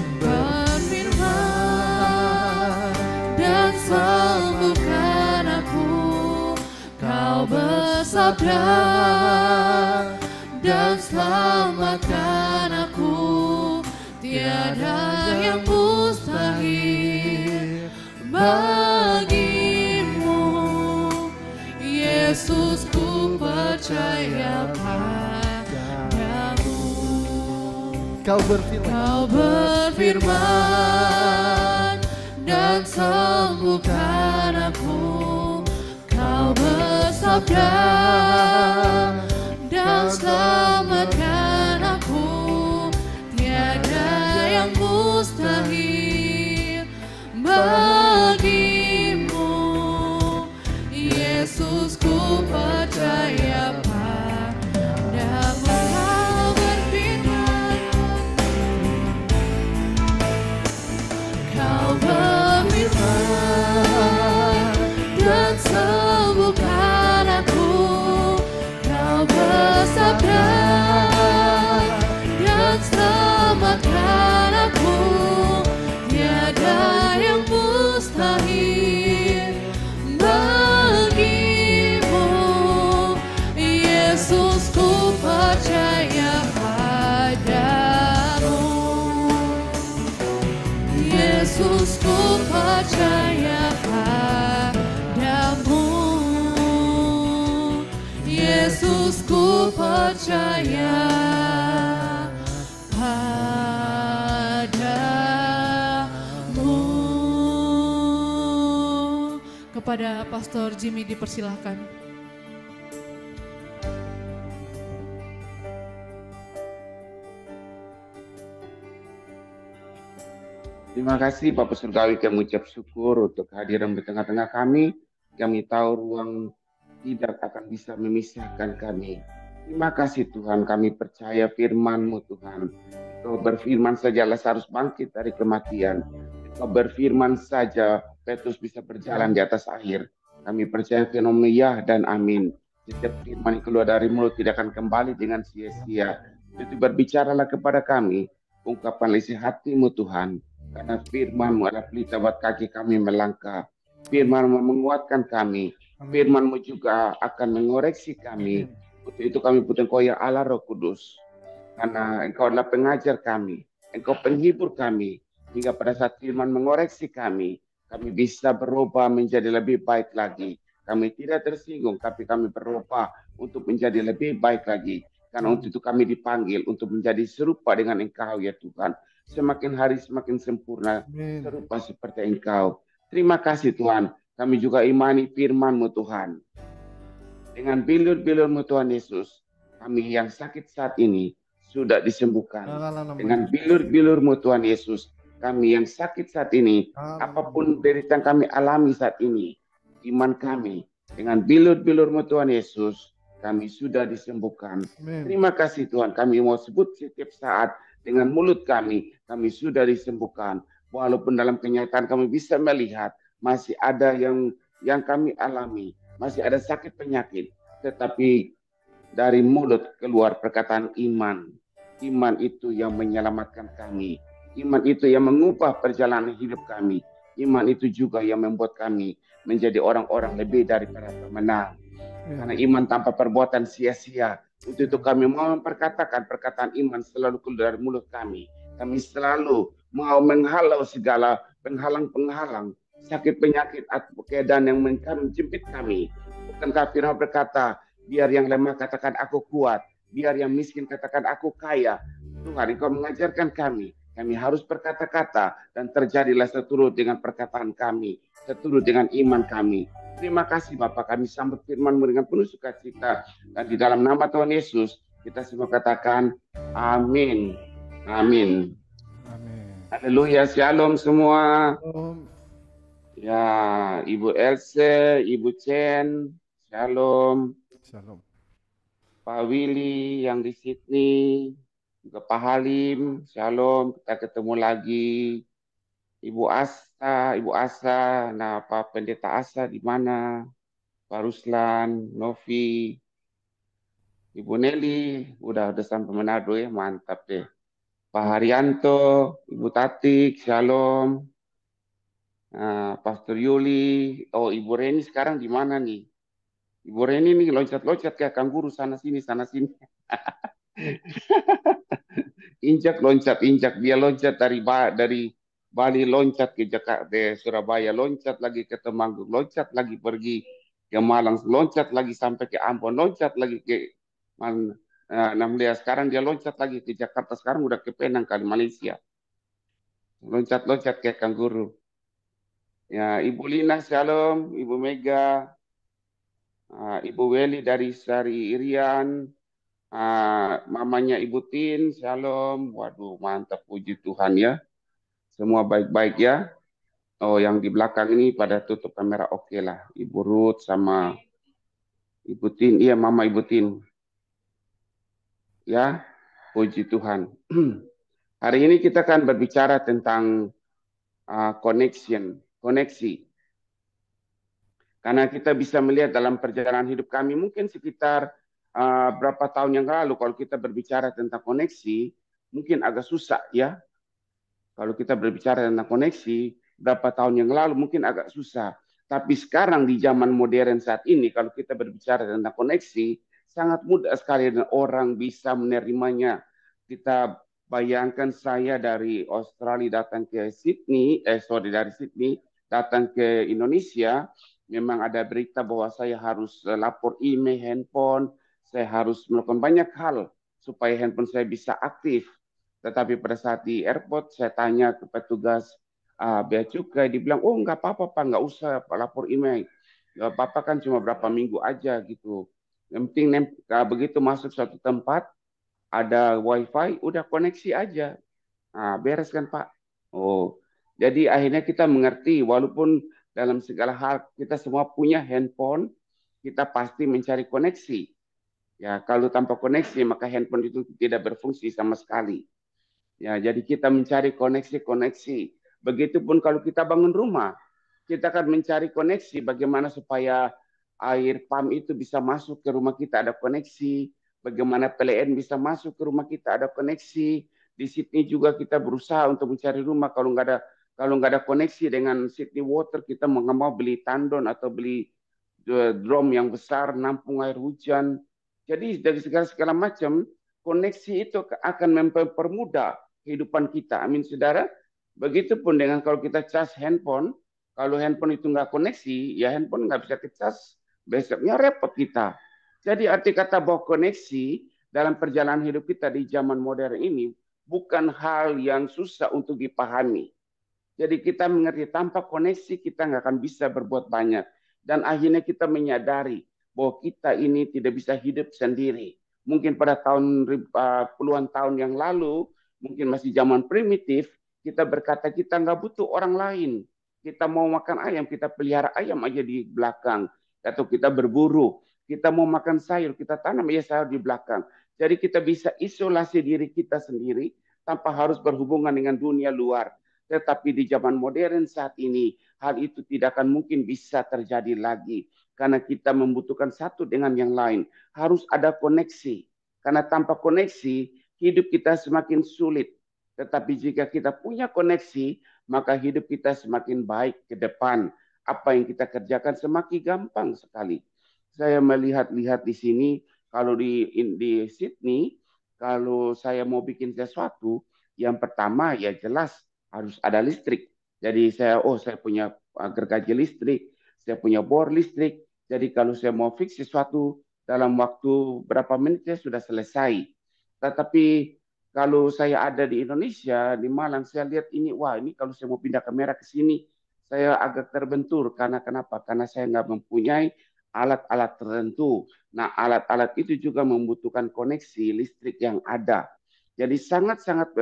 dan sembuhkan aku. Kau bersabda dan selamatkan aku. Tiada yang mustahil bagimu, Yesus, ku percaya padamu. Kau berfirman dan sembuhkan aku. Kau bersabda dan selamatkan aku. Tiada yang mustahil bagimu, Yesus, ku percaya padamu. Kau berfirman dan sembuhkan aku. Kau bersabda dan selamatkan aku. Tiada yang mustahil bagimu, Yesus, ku percaya padamu. Yesus, ku percaya padamu. Yesus, ku percaya padamu. Kepada Pastor Jimmy dipersilahkan. Terima kasih Bapak Surgawi, kami ucap syukur untuk kehadiran di tengah-tengah kami. Kami tahu ruang tidak akan bisa memisahkan kami. Terima kasih Tuhan, kami percaya firman-Mu Tuhan. Kau berfirman saja Lazarus bangkit dari kematian. Kau berfirman saja Petrus bisa berjalan di atas air. Kami percaya fenomena ya dan amin. Setiap firman yang keluar dari mulut tidak akan kembali dengan sia-sia. Jadi berbicaralah kepada kami, ungkapanlah isi hatimu Tuhan. Karena firman-Mu adalah pelita buat kaki kami melangkah. Firman-Mu menguatkan kami. Firman-Mu juga akan mengoreksi kami. Untuk itu kami puji Engkau ya Allah Roh Kudus. Karena Engkau adalah pengajar kami. Engkau penghibur kami. Hingga pada saat firman mengoreksi kami bisa berubah menjadi lebih baik lagi. Kami tidak tersinggung, tapi kami berubah untuk menjadi lebih baik lagi. Karena untuk itu kami dipanggil untuk menjadi serupa dengan Engkau ya Tuhan. Semakin hari semakin sempurna, serupa seperti Engkau. Terima kasih Tuhan. Kami juga imani firman-Mu Tuhan. Dengan bilur-bilur-Mu Tuhan Yesus, kami yang sakit saat ini sudah disembuhkan. Dengan bilur-bilur-Mu Tuhan Yesus, kami yang sakit saat ini, apapun derita yang kami alami saat ini, iman kami dengan bilur-bilur-Mu Tuhan Yesus, kami sudah disembuhkan. Terima kasih Tuhan, kami mau sebut setiap saat dengan mulut kami sudah disembuhkan. Walaupun dalam kenyataan kami bisa melihat masih ada yang kami alami, masih ada sakit penyakit, tetapi dari mulut keluar perkataan iman. Iman itu yang menyelamatkan kami. Iman itu yang mengubah perjalanan hidup kami. Iman itu juga yang membuat kami menjadi orang-orang lebih daripada pemenang. Karena iman tanpa perbuatan sia-sia. Untuk itu kami mau memperkatakan perkataan iman selalu keluar dari mulut kami. Kami selalu mau menghalau segala penghalang-penghalang, sakit penyakit atau keadaan yang menjepit kami. Bukankah firman berkata, biar yang lemah katakan aku kuat, biar yang miskin katakan aku kaya. Tuhan, Engkau mengajarkan kami harus berkata-kata dan terjadilah seturut dengan perkataan kami, seturut dengan iman kami. Terima kasih Bapak, kami sambut firman-Mu dengan penuh sukacita. Dan di dalam nama Tuhan Yesus, kita semua katakan amin. Amin. Haleluya, shalom semua. Ya, Ibu Else, Ibu Chen, shalom. Shalom. Pak Willy yang di Sydney, juga Pak Halim, shalom, kita ketemu lagi. Ibu Asa, nah Pak Pendeta Asa di mana? Pak Ruslan, Novi, Ibu Nelly, udah sampai Manado ya, mantap deh. Pak Haryanto, Ibu Tatik, shalom. Pastor Yuli, Ibu Reni sekarang di mana nih? Ibu Reni nih loncat-loncat kayak kanguru sana sini. Injak dia loncat dari Bali, loncat ke Jakarta, Surabaya, loncat lagi ke Temanggung, loncat lagi pergi ke Malang, loncat lagi sampai ke Ambon, loncat lagi ke Namlia, sekarang dia loncat lagi ke Jakarta, sekarang udah ke Penang kali Malaysia. Loncat-loncat kayak kanguru. Ya, Ibu Lina, shalom, Ibu Mega, Ibu Weli dari Sari Irian, mamanya Ibu Tin, shalom. Waduh, mantap, puji Tuhan ya. Semua baik-baik ya. Yang di belakang ini pada tutup kamera, oke lah. Ibu Ruth sama Ibu Tin, iya Mama Ibu Tin. Ya, puji Tuhan. Hari ini kita akan berbicara tentang koneksi. Karena kita bisa melihat dalam perjalanan hidup kami, mungkin sekitar berapa tahun yang lalu, kalau kita berbicara tentang koneksi, mungkin agak susah ya. Kalau kita berbicara tentang koneksi, berapa tahun yang lalu mungkin agak susah. Tapi sekarang di zaman modern saat ini, kalau kita berbicara tentang koneksi, sangat mudah sekali dan orang bisa menerimanya. Kita bayangkan saya dari Australia datang ke Sydney, dari Sydney datang ke Indonesia, memang ada berita bahwa saya harus lapor email, handphone, saya harus melakukan banyak hal supaya handphone saya bisa aktif. Tetapi pada saat di airport, saya tanya ke petugas bea cukai, dibilang, nggak apa-apa Pak, nggak usah lapor email. Nggak apa-apa kan cuma berapa minggu aja gitu. Yang penting begitu masuk suatu tempat, ada wifi, udah koneksi aja. Beres kan Pak? Jadi akhirnya kita mengerti, walaupun dalam segala hal kita semua punya handphone, kita pasti mencari koneksi. Ya, kalau tanpa koneksi maka handphone itu tidak berfungsi sama sekali. Ya, jadi kita mencari koneksi. Begitupun kalau kita bangun rumah. kita akan mencari koneksi bagaimana supaya air pump itu bisa masuk ke rumah kita, ada koneksi. Bagaimana PLN bisa masuk ke rumah kita, ada koneksi. Di Sydney juga kita berusaha untuk mencari rumah. Kalau nggak ada koneksi dengan Sydney Water, kita mau beli tandon atau beli drum yang besar, nampung air hujan. Jadi dari segala macam, koneksi itu akan mempermudah kehidupan kita. Amin, saudara. Begitupun dengan kalau kita cas handphone, kalau handphone itu nggak koneksi, ya handphone nggak bisa dicas, besoknya repot kita. Jadi arti kata bahwa koneksi dalam perjalanan hidup kita di zaman modern ini bukan hal yang susah untuk dipahami. Jadi kita mengerti tanpa koneksi kita nggak akan bisa berbuat banyak. Dan akhirnya kita menyadari bahwa kita ini tidak bisa hidup sendiri. Mungkin pada tahun puluhan tahun yang lalu, mungkin masih zaman primitif, kita berkata kita nggak butuh orang lain. Kita mau makan ayam, kita pelihara ayam aja di belakang. Atau kita berburu, kita mau makan sayur, kita tanam ya sayur di belakang. Jadi kita bisa isolasi diri kita sendiri tanpa harus berhubungan dengan dunia luar. Tetapi di zaman modern saat ini, hal itu tidak akan mungkin bisa terjadi lagi. Karena kita membutuhkan satu dengan yang lain. Harus ada koneksi. Karena tanpa koneksi, hidup kita semakin sulit. Tetapi jika kita punya koneksi, maka hidup kita semakin baik ke depan. Apa yang kita kerjakan semakin gampang sekali. Saya melihat-lihat di sini, kalau di Sydney, kalau saya mau bikin sesuatu, yang pertama ya jelas harus ada listrik. Jadi saya punya gergaji listrik, saya punya bor listrik. Jadi kalau saya mau fix sesuatu dalam waktu berapa menit saya sudah selesai. Tetapi kalau saya ada di Indonesia, di Malang, saya lihat ini, wah ini kalau saya mau pindah kamera ke sini, saya agak terbentur. Karena kenapa? Karena saya nggak mempunyai alat-alat tertentu. Nah, alat-alat itu juga membutuhkan koneksi listrik yang ada. Jadi sangat-sangat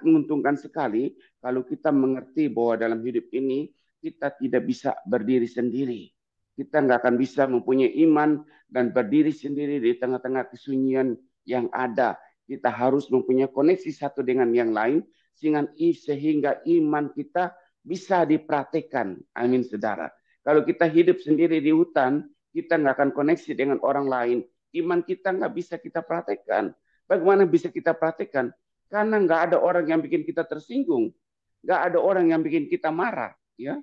menguntungkan sekali kalau kita mengerti bahwa dalam hidup ini kita tidak bisa berdiri sendiri. Kita nggak akan bisa mempunyai iman dan berdiri sendiri di tengah-tengah kesunyian yang ada. Kita harus mempunyai koneksi satu dengan yang lain sehingga iman kita bisa dipraktekkan. Amin, saudara. Kalau kita hidup sendiri di hutan, kita nggak akan koneksi dengan orang lain. Iman kita nggak bisa kita praktekkan. Bagaimana bisa kita praktekkan? Karena nggak ada orang yang bikin kita tersinggung. Nggak ada orang yang bikin kita marah. Ya.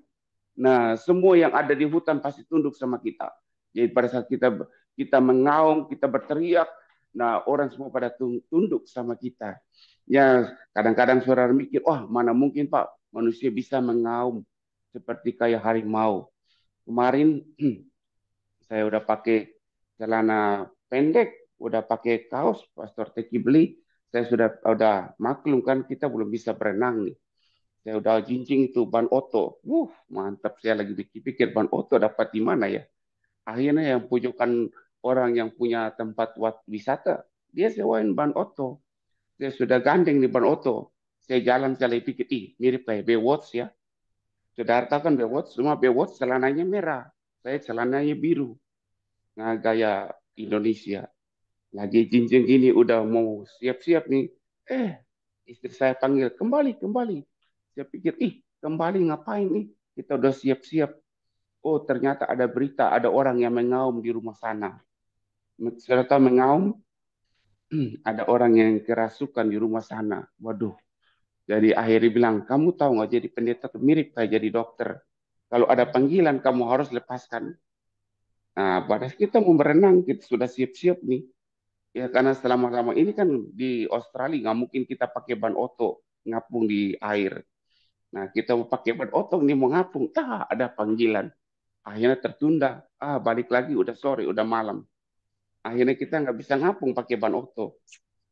Nah, semua yang ada di hutan pasti tunduk sama kita. Jadi pada saat kita mengaum, kita berteriak, nah orang semua pada tunduk sama kita. Ya, kadang-kadang saudara mikir, wah mana mungkin Pak manusia bisa mengaum seperti kayak harimau. Kemarin saya udah pakai celana pendek, udah pakai kaos, Pastor Teki beli, saya sudah maklum kan kita belum bisa berenang nih. Saya udah jinjing itu ban oto. Mantap, saya lagi pikir ban oto dapat di mana ya. Akhirnya yang pujukan orang yang punya tempat wisata, dia sewain ban oto. Saya sudah gandeng di ban oto. Saya jalan sekali pikir, mirip kayak Baywatch ya. Saudara tahu kan Baywatch, semua Baywatch celananya merah. Saya celananya biru. Nah, gaya Indonesia. Lagi jinjing gini, udah mau siap-siap nih. Istri saya panggil, kembali. Saya pikir, kembali ngapain nih? Kita udah siap-siap. Oh, ternyata ada berita, ada orang yang mengaum di rumah sana. Saudara tahu mengaum? Ada orang yang kerasukan di rumah sana. Waduh. Jadi akhirnya bilang, kamu tahu nggak jadi pendeta itu mirip kayak jadi dokter. Kalau ada panggilan, kamu harus lepaskan. Nah, pada kita mau berenang, kita sudah siap-siap nih. Ya, karena selama-lama ini kan di Australia nggak mungkin kita pakai ban oto ngapung di air. Nah, kita mau pakai ban oto nih mau ngapung, ada panggilan. Akhirnya tertunda. Balik lagi udah sore, udah malam. Akhirnya kita nggak bisa ngapung pakai ban oto.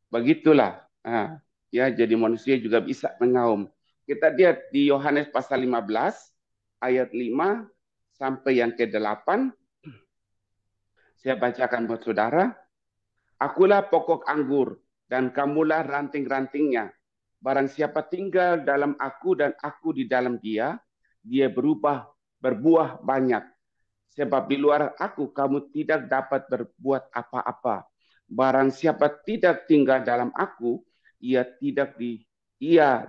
Begitulah. Ya, jadi manusia juga bisa mengaum. Kita lihat di Yohanes pasal 15 ayat 5 sampai yang ke-8. Saya bacakan buat saudara. Akulah pokok anggur dan kamulah ranting-rantingnya. Barang siapa tinggal dalam aku dan aku di dalam dia, dia berbuah banyak. Sebab di luar aku kamu tidak dapat berbuat apa-apa. Barang siapa tidak tinggal dalam aku, ia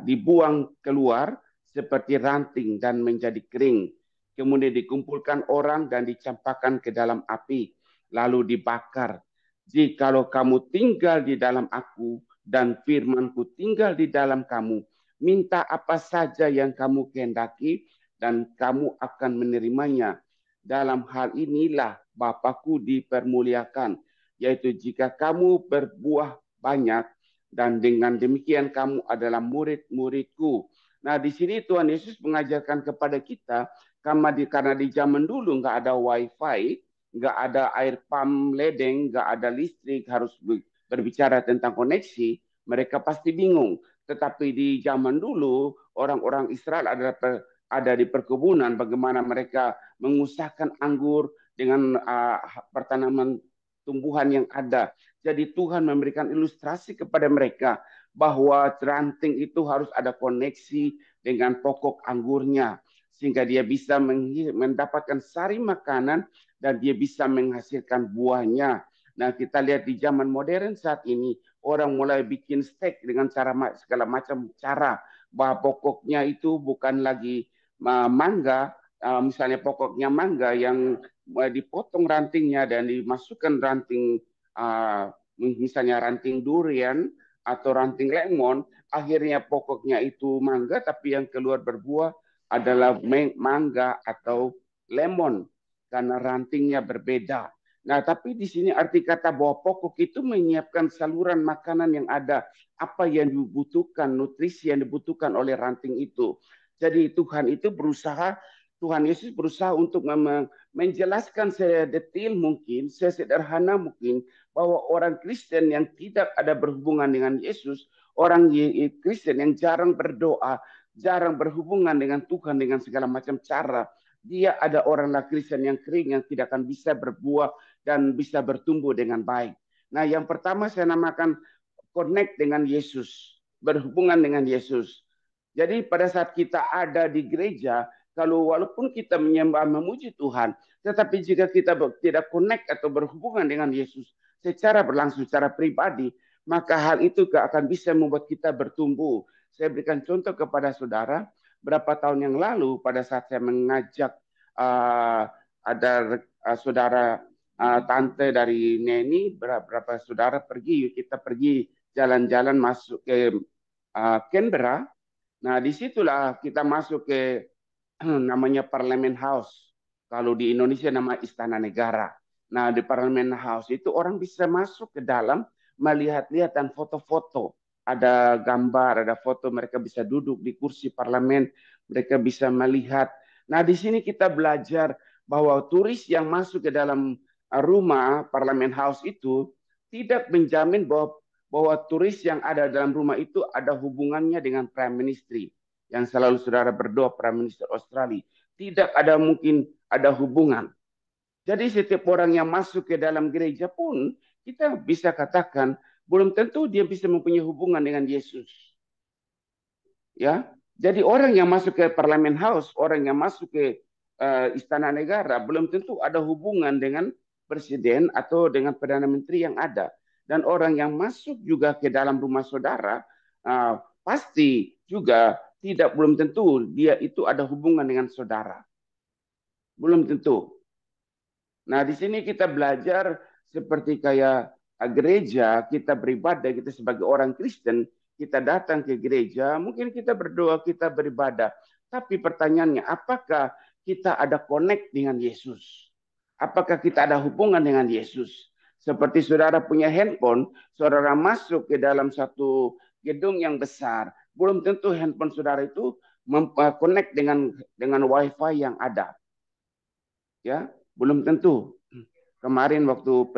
dibuang keluar seperti ranting dan menjadi kering. Kemudian dikumpulkan orang dan dicampakkan ke dalam api, lalu dibakar. Jikalau kamu tinggal di dalam aku dan firmanku tinggal di dalam kamu, minta apa saja yang kamu kehendaki dan kamu akan menerimanya. Dalam hal inilah Bapakku dipermuliakan, yaitu jika kamu berbuah banyak, dan dengan demikian kamu adalah murid-muridku. Nah, di sini Tuhan Yesus mengajarkan kepada kita, karena di zaman dulu nggak ada wifi, nggak ada air pump ledeng, nggak ada listrik, harus berbicara tentang koneksi, mereka pasti bingung. Tetapi di zaman dulu, orang-orang Israel ada di perkebunan, bagaimana mereka mengusahakan anggur dengan pertanaman tumbuhan yang ada. Jadi Tuhan memberikan ilustrasi kepada mereka bahwa ranting itu harus ada koneksi dengan pokok anggurnya, sehingga dia bisa mendapatkan sari makanan dan dia bisa menghasilkan buahnya. Nah, kita lihat di zaman modern saat ini, orang mulai bikin steak dengan segala macam cara, bahwa pokoknya itu bukan lagi mangga, misalnya pokoknya mangga yang dipotong rantingnya dan dimasukkan ranting, misalnya ranting durian atau ranting lemon, akhirnya pokoknya itu mangga, tapi yang keluar berbuah adalah mangga atau lemon karena rantingnya berbeda. Nah, tapi di sini arti kata bahwa pokok itu menyiapkan saluran makanan yang ada, apa yang dibutuhkan, nutrisi yang dibutuhkan oleh ranting itu. Jadi Tuhan Yesus berusaha untuk menjelaskan sedetail mungkin, sesederhana mungkin, bahwa orang Kristen yang tidak ada berhubungan dengan Yesus, orang Kristen yang jarang berdoa, jarang berhubungan dengan Tuhan dengan segala macam cara, dia ada orang Kristen yang kering, yang tidak akan bisa berbuah dan bisa bertumbuh dengan baik. Nah, yang pertama saya namakan connect dengan Yesus, berhubungan dengan Yesus. Jadi pada saat kita ada di gereja, walaupun kita menyembah memuji Tuhan, tetapi jika kita tidak connect atau berhubungan dengan Yesus secara berlangsung, secara pribadi, maka hal itu akan bisa membuat kita bertumbuh. Saya berikan contoh kepada saudara, berapa tahun yang lalu pada saat saya mengajak ada saudara tante dari Neni, beberapa saudara kita pergi jalan-jalan masuk ke Canberra. Nah, disitulah kita masuk ke namanya Parliament House. Kalau di Indonesia nama Istana Negara. Nah, di Parliament House itu orang bisa masuk ke dalam, melihat-lihat dan foto-foto. Ada gambar, ada foto, mereka bisa duduk di kursi parlemen, mereka bisa melihat. Nah, di sini kita belajar bahwa turis yang masuk ke dalam rumah Parliament House itu tidak menjamin bahwa turis yang ada dalam rumah itu ada hubungannya dengan Prime Ministry. Yang selalu saudara berdoa, Prime Minister Australia. Tidak ada mungkin ada hubungan. Jadi setiap orang yang masuk ke dalam gereja pun, kita bisa katakan, belum tentu dia bisa mempunyai hubungan dengan Yesus. Ya, jadi orang yang masuk ke Parliament House, orang yang masuk ke Istana Negara, belum tentu ada hubungan dengan presiden atau dengan Perdana Menteri yang ada. Dan orang yang masuk juga ke dalam rumah saudara, pasti juga belum tentu dia itu ada hubungan dengan saudara. Belum tentu. Nah, di sini kita belajar seperti kayak gereja, kita beribadah, kita sebagai orang Kristen, kita datang ke gereja, mungkin kita berdoa, kita beribadah. Tapi pertanyaannya, apakah kita ada connect dengan Yesus? Apakah kita ada hubungan dengan Yesus? Seperti saudara punya handphone, saudara masuk ke dalam satu gedung yang besar, belum tentu handphone saudara itu connect dengan wifi yang ada. Ya, belum tentu. Kemarin waktu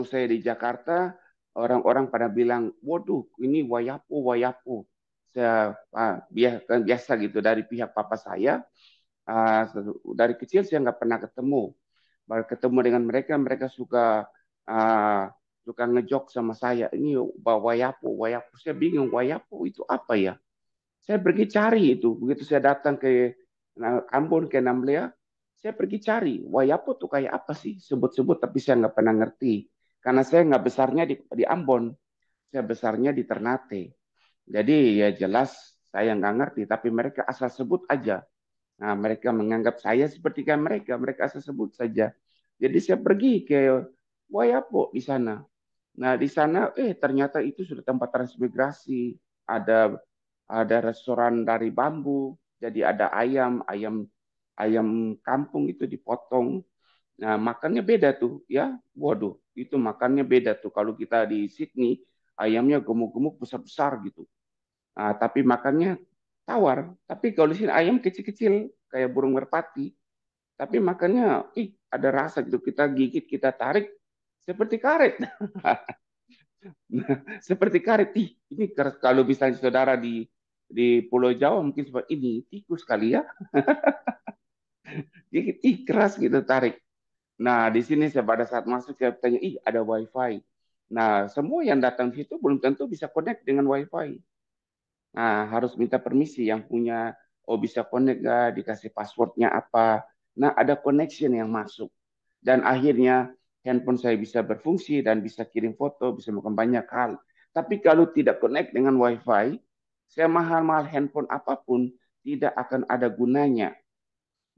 saya di Jakarta, orang-orang pada bilang, waduh, ini wayapu. Saya biasa gitu dari pihak papa saya. Dari kecil saya nggak pernah ketemu. Baru ketemu dengan mereka suka ngejok sama saya. Ini wayapu. Saya bingung, wayapu itu apa ya? Saya pergi cari itu. Begitu saya datang ke Ambon, ke Namlea, saya pergi cari. Wayapu itu kayak apa sih? Sebut-sebut, tapi saya nggak pernah ngerti. Karena saya nggak besarnya di Ambon. Saya besarnya di Ternate. Jadi ya jelas Saya nggak ngerti, tapi mereka asal sebut aja. Nah, mereka menganggap saya seperti kan mereka asal sebut saja. Jadi saya pergi ke Wayapo di sana. Nah, di sana ternyata itu sudah tempat transmigrasi. Ada restoran dari bambu. Jadi ada ayam kampung itu dipotong. Nah, makannya beda tuh, ya. Waduh, itu makannya beda tuh. Kalau kita di Sydney, ayamnya gemuk-gemuk besar-besar gitu. Nah, tapi makannya tawar. Tapi kalau di sini ayam kecil-kecil kayak burung merpati. Tapi makannya, ada rasa gitu. Kita gigit, kita tarik seperti karet. Seperti karet. Ini kalau misalnya saudara di Pulau Jawa mungkin seperti ini tikus kali ya. Gigit, keras gitu tarik. Nah, di sini saya pada saat masuk saya tanya, ada WiFi. Nah, semua yang datang di situ belum tentu bisa connect dengan WiFi. Nah, harus minta permisi yang punya, bisa connect gak, dikasih passwordnya apa. Nah, ada connection yang masuk. Dan akhirnya handphone saya bisa berfungsi dan bisa kirim foto, bisa melakukan banyak hal. Tapi kalau tidak connect dengan WiFi, saya mahal-mahal handphone apapun, tidak akan ada gunanya.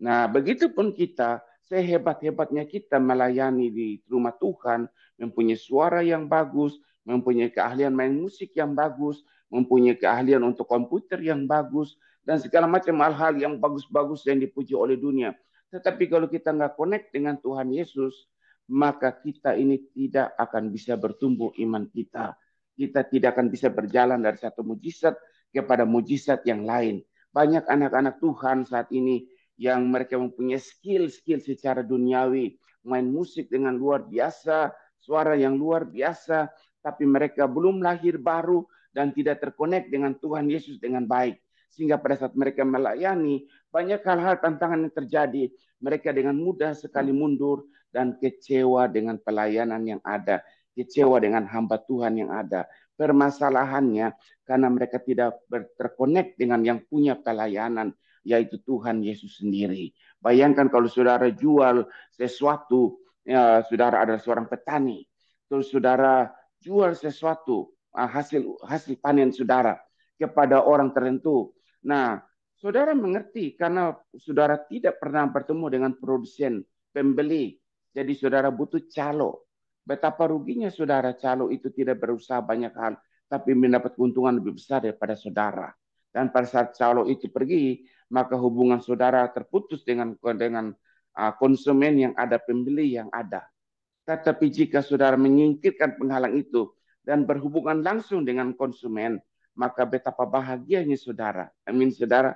Nah, begitupun kita, sehebat-hebatnya kita melayani di rumah Tuhan, mempunyai suara yang bagus, mempunyai keahlian main musik yang bagus, mempunyai keahlian untuk komputer yang bagus, dan segala macam hal-hal yang bagus-bagus yang dipuji oleh dunia. Tetapi kalau kita nggak connect dengan Tuhan Yesus, maka kita ini tidak akan bisa bertumbuh iman kita. Kita tidak akan bisa berjalan dari satu mujizat kepada mujizat yang lain. Banyak anak-anak Tuhan saat ini yang mereka mempunyai skill-skill secara duniawi, main musik dengan luar biasa, suara yang luar biasa, tapi mereka belum lahir baru dan tidak terkonek dengan Tuhan Yesus dengan baik. Sehingga pada saat mereka melayani, banyak hal-hal tantangan yang terjadi. Mereka dengan mudah sekali mundur dan kecewa dengan pelayanan yang ada, kecewa dengan hamba Tuhan yang ada. Permasalahannya karena mereka tidak terkonek dengan yang punya pelayanan, yaitu Tuhan Yesus sendiri. Bayangkan kalau saudara jual sesuatu, ya, saudara adalah seorang petani, terus saudara jual sesuatu, hasil panen saudara kepada orang tertentu. Nah, saudara mengerti karena saudara tidak pernah bertemu dengan produsen, pembeli. Jadi saudara butuh calo. Betapa ruginya saudara calo itu tidak berusaha banyak hal, tapi mendapat keuntungan lebih besar daripada saudara. Dan pada saat calo itu pergi, maka hubungan saudara terputus dengan konsumen yang ada, pembeli yang ada. Tetapi jika saudara menyingkirkan penghalang itu dan berhubungan langsung dengan konsumen, maka betapa bahagianya saudara. Amin saudara.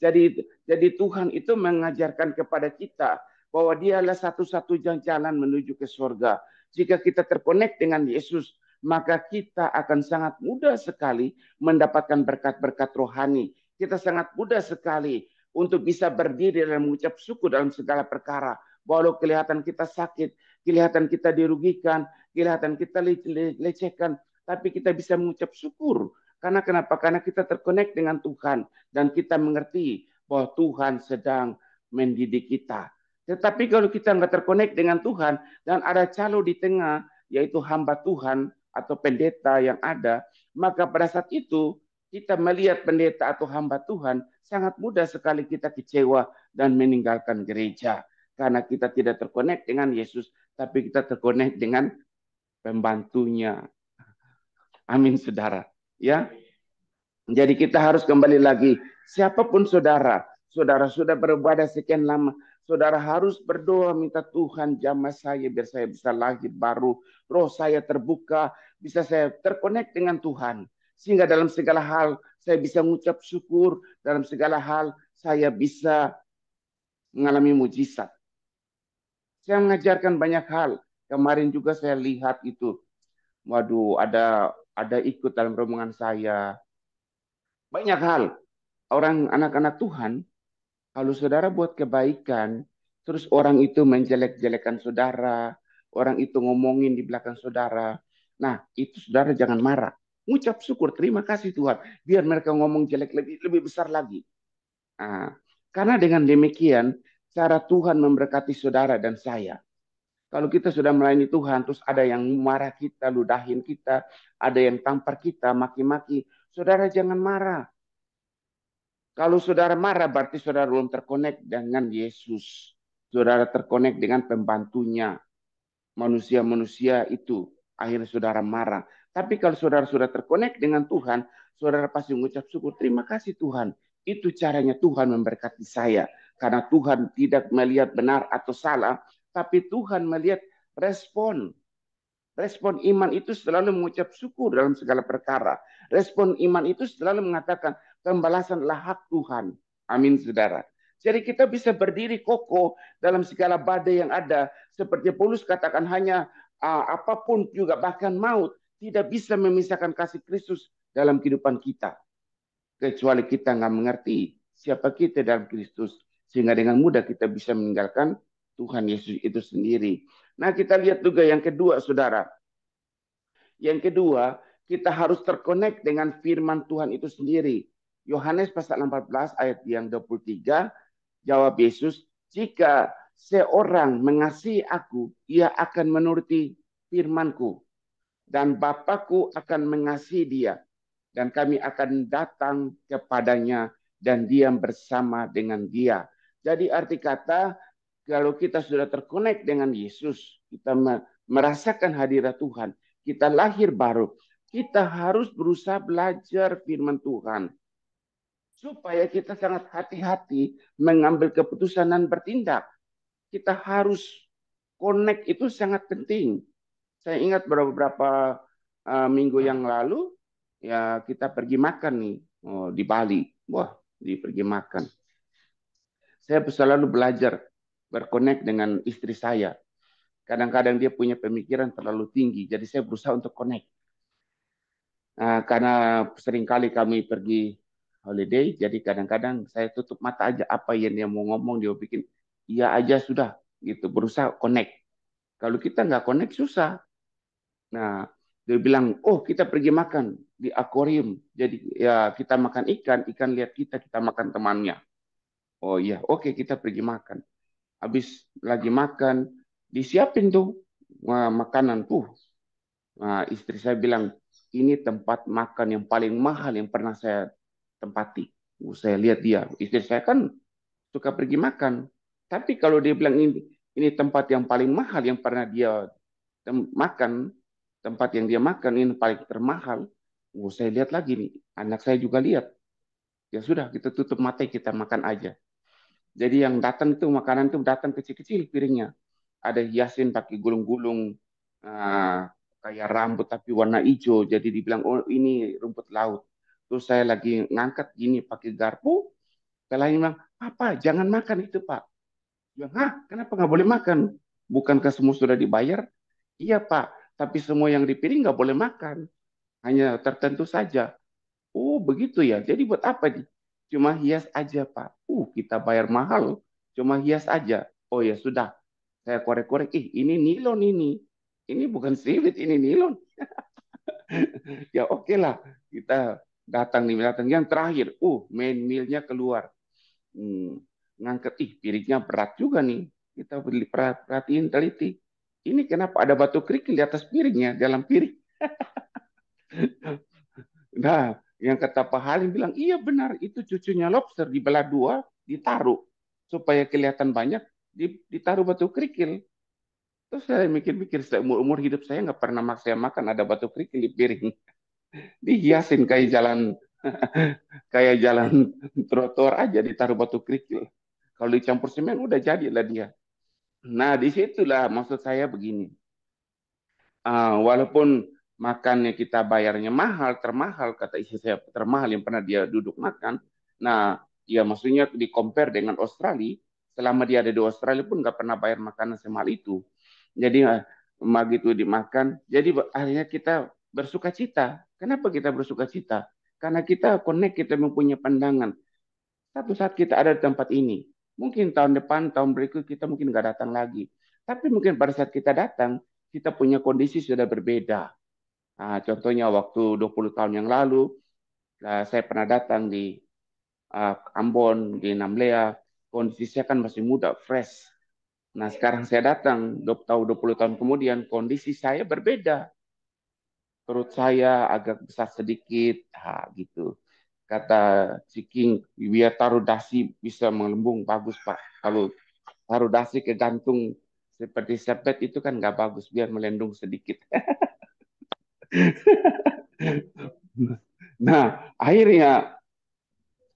Jadi Tuhan itu mengajarkan kepada kita bahwa dialah satu-satunya jalan menuju ke surga. Jika kita terkonek dengan Yesus, maka kita akan sangat mudah sekali mendapatkan berkat-berkat rohani. Kita sangat mudah sekali untuk bisa berdiri dan mengucap syukur dalam segala perkara. Walau kelihatan kita sakit, kelihatan kita dirugikan, kelihatan kita lecehkan, tapi kita bisa mengucap syukur. Karena kenapa? Karena kita terkonek dengan Tuhan dan kita mengerti bahwa Tuhan sedang mendidik kita. Tetapi kalau kita nggak terkonek dengan Tuhan dan ada calo di tengah, yaitu hamba Tuhan atau pendeta yang ada, maka pada saat itu kita melihat pendeta atau hamba Tuhan, sangat mudah sekali kita kecewa dan meninggalkan gereja. Karena kita tidak terkonek dengan Yesus, tapi kita terkonek dengan pembantunya. Amin, saudara. Ya, jadi kita harus kembali lagi. Siapapun saudara, saudara sudah beribadah sekian lama, saudara harus berdoa minta Tuhan jamah saya biar saya bisa lahir baru, roh saya terbuka, bisa saya terkonek dengan Tuhan. Sehingga dalam segala hal saya bisa mengucap syukur, dalam segala hal saya bisa mengalami mujizat. Saya mengajarkan banyak hal. Kemarin juga saya lihat itu. Waduh, ada ikut dalam rombongan saya. Banyak hal. Orang anak-anak Tuhan, kalau saudara buat kebaikan, terus orang itu menjelek-jelekan saudara, orang itu ngomongin di belakang saudara. Nah, itu saudara jangan marah. Ngucap syukur, terima kasih Tuhan. Biar mereka ngomong jelek lebih besar lagi. Nah, karena dengan demikian, cara Tuhan memberkati saudara dan saya. Kalau kita sudah melayani Tuhan, terus ada yang marah kita, ludahin kita, ada yang tampar kita, maki-maki, saudara jangan marah. Kalau saudara marah berarti saudara belum terkonek dengan Yesus. Saudara terkonek dengan pembantunya. Manusia-manusia itu. Akhirnya saudara marah. Tapi kalau saudara sudah terkonek dengan Tuhan, saudara pasti mengucap syukur. Terima kasih Tuhan. Itu caranya Tuhan memberkati saya. Karena Tuhan tidak melihat benar atau salah. Tapi Tuhan melihat respon. Respon iman itu selalu mengucap syukur dalam segala perkara. Respon iman itu selalu mengatakan pembalasanlah hak Tuhan. Amin, saudara. Jadi kita bisa berdiri kokoh dalam segala badai yang ada. Seperti Paulus katakan, hanya apapun juga, bahkan maut, tidak bisa memisahkan kasih Kristus dalam kehidupan kita. Kecuali kita nggak mengerti siapa kita dalam Kristus. Sehingga dengan mudah kita bisa meninggalkan Tuhan Yesus itu sendiri. Nah, kita lihat juga yang kedua, saudara. Yang kedua, kita harus terkonek dengan firman Tuhan itu sendiri. Yohanes pasal 14 ayat yang 23, jawab Yesus, jika seorang mengasihi aku, ia akan menuruti firmanku. Dan Bapakku akan mengasihi dia. Dan kami akan datang kepadanya dan diam bersama dengan dia. Jadi arti kata, kalau kita sudah terkonek dengan Yesus, kita merasakan hadirat Tuhan, kita lahir baru, kita harus berusaha belajar firman Tuhan. Supaya kita sangat hati-hati mengambil keputusan dan bertindak. Kita harus connect, itu sangat penting. Saya ingat beberapa minggu yang lalu, ya kita pergi makan nih di Bali. Wah, pergi makan. Saya selalu belajar berkonek dengan istri saya. Kadang-kadang dia punya pemikiran terlalu tinggi, jadi saya berusaha untuk connect. Karena seringkali kami pergi holiday, jadi kadang-kadang saya tutup mata aja, apa yang dia mau ngomong, dia bikin iya aja sudah, gitu. Berusaha connect. Kalau kita nggak connect susah. Nah, dia bilang, oh kita pergi makan di akuarium, jadi ya kita makan ikan, ikan lihat kita makan temannya. Oh iya, oke kita pergi makan. Habis lagi makan, disiapin tuh makanan tuh. Nah, istri saya bilang, ini tempat makan yang paling mahal yang pernah saya tempati. Saya lihat dia, istri saya kan suka pergi makan. Tapi kalau dia bilang ini tempat yang paling mahal yang pernah dia makan, tempat yang dia makan ini paling termahal. Saya lihat lagi nih, anak saya juga lihat. Ya sudah, kita tutup mata, kita makan aja. Jadi yang datang itu makanan itu datang kecil-kecil piringnya. Ada hiasin pakai gulung-gulung kayak rambut tapi warna hijau. Jadi dibilang, oh ini rumput laut. Terus saya lagi ngangkat gini pakai garpu. Pelayan bilang, apa jangan makan itu Pak. Bilang, hah kenapa nggak boleh makan? Bukankah semua sudah dibayar? Iya Pak, tapi semua yang di piring nggak boleh makan. Hanya tertentu saja. Oh begitu ya, jadi buat apa nih? Cuma hias aja Pak. Kita bayar mahal, cuma hias aja. Oh ya sudah, saya korek-korek. Ini nilon ini. Ini bukan sirip, ini nilon. Ya oke lah, kita datang yang terakhir. Main mealnya keluar. Ngangkat, piringnya berat juga nih. Kita perhatiin, teliti. Ini kenapa ada batu kerikil di atas piringnya, dalam piring. Nah, yang kata Pak Halim bilang, iya benar, itu cucunya lobster dibelah dua, ditaruh. Supaya kelihatan banyak, ditaruh batu kerikil. Terus saya mikir-mikir, umur hidup saya nggak pernah saya makan ada batu kerikil di piring. Dihiasin kayak jalan trotoar aja, ditaruh batu kerikil. Kalau dicampur semen, udah jadilah dia. Nah, disitulah maksud saya begini. Walaupun makannya kita bayarnya mahal, termahal, kata istri saya, termahal yang pernah dia duduk makan. Nah, ya maksudnya di compare dengan Australia, selama dia ada di Australia pun nggak pernah bayar makanan semahal itu. Jadi begitu dimakan, jadi akhirnya kita bersuka cita. Kenapa kita bersuka cita? Karena kita connect, kita mempunyai pandangan. Satu saat kita ada di tempat ini, mungkin tahun depan, tahun berikut kita mungkin nggak datang lagi. Tapi mungkin pada saat kita datang, kita punya kondisi sudah berbeda. Nah, contohnya waktu 20 tahun yang lalu, saya pernah datang di Ambon, di Namlea, kondisi saya kan masih muda, fresh. Nah, sekarang saya datang, 20 tahun kemudian, kondisi saya berbeda. Perut saya agak besar sedikit, gitu. Kata si King, biar taruh dasi bisa melembung, bagus Pak. Kalau taruh dasi ke gantung seperti sepet itu kan nggak bagus, biar melendung sedikit. Nah, akhirnya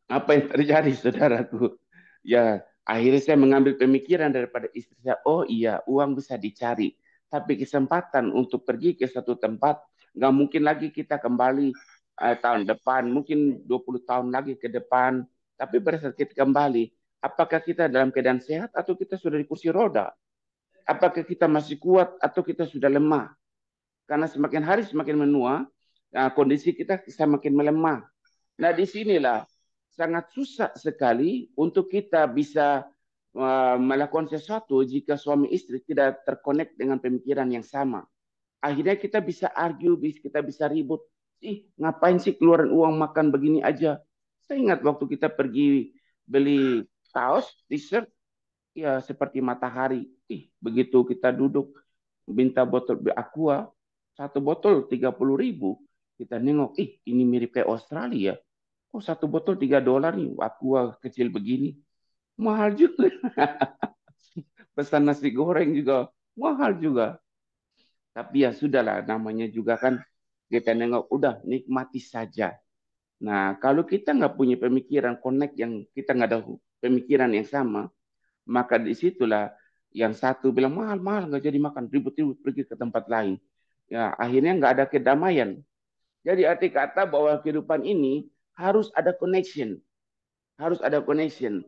apa yang terjadi, saudaraku? Ya, akhirnya saya mengambil pemikiran daripada istri saya, oh iya, uang bisa dicari. Tapi kesempatan untuk pergi ke satu tempat, nggak mungkin lagi kita kembali tahun depan, mungkin 20 tahun lagi ke depan. Tapi pada saat kita kembali, apakah kita dalam keadaan sehat atau kita sudah di kursi roda? Apakah kita masih kuat atau kita sudah lemah? Karena semakin hari semakin menua, kondisi kita semakin melemah. Nah, disinilah sangat susah sekali untuk kita bisa melakukan sesuatu jika suami istri tidak terkonek dengan pemikiran yang sama. Akhirnya kita bisa argue, kita bisa ribut. Ngapain sih keluaran uang makan begini aja? Saya ingat waktu kita pergi beli kaos, t-shirt, ya seperti matahari. Begitu kita duduk, minta botol aqua, satu botol 30.000. Kita nengok, ini mirip kayak Australia. Oh, satu botol $3 nih, aqua kecil begini. Mahal juga. Pesan nasi goreng juga mahal juga. Tapi ya sudahlah, namanya juga kan kita nengok, udah nikmati saja. Nah, kalau kita nggak punya pemikiran connect yang kita nggak ada pemikiran yang sama, maka disitulah yang satu bilang mahal-mahal nggak jadi makan, ribut-ribut pergi ke tempat lain. Ya, akhirnya nggak ada kedamaian. Jadi arti kata bahwa kehidupan ini harus ada connection. Harus ada connection.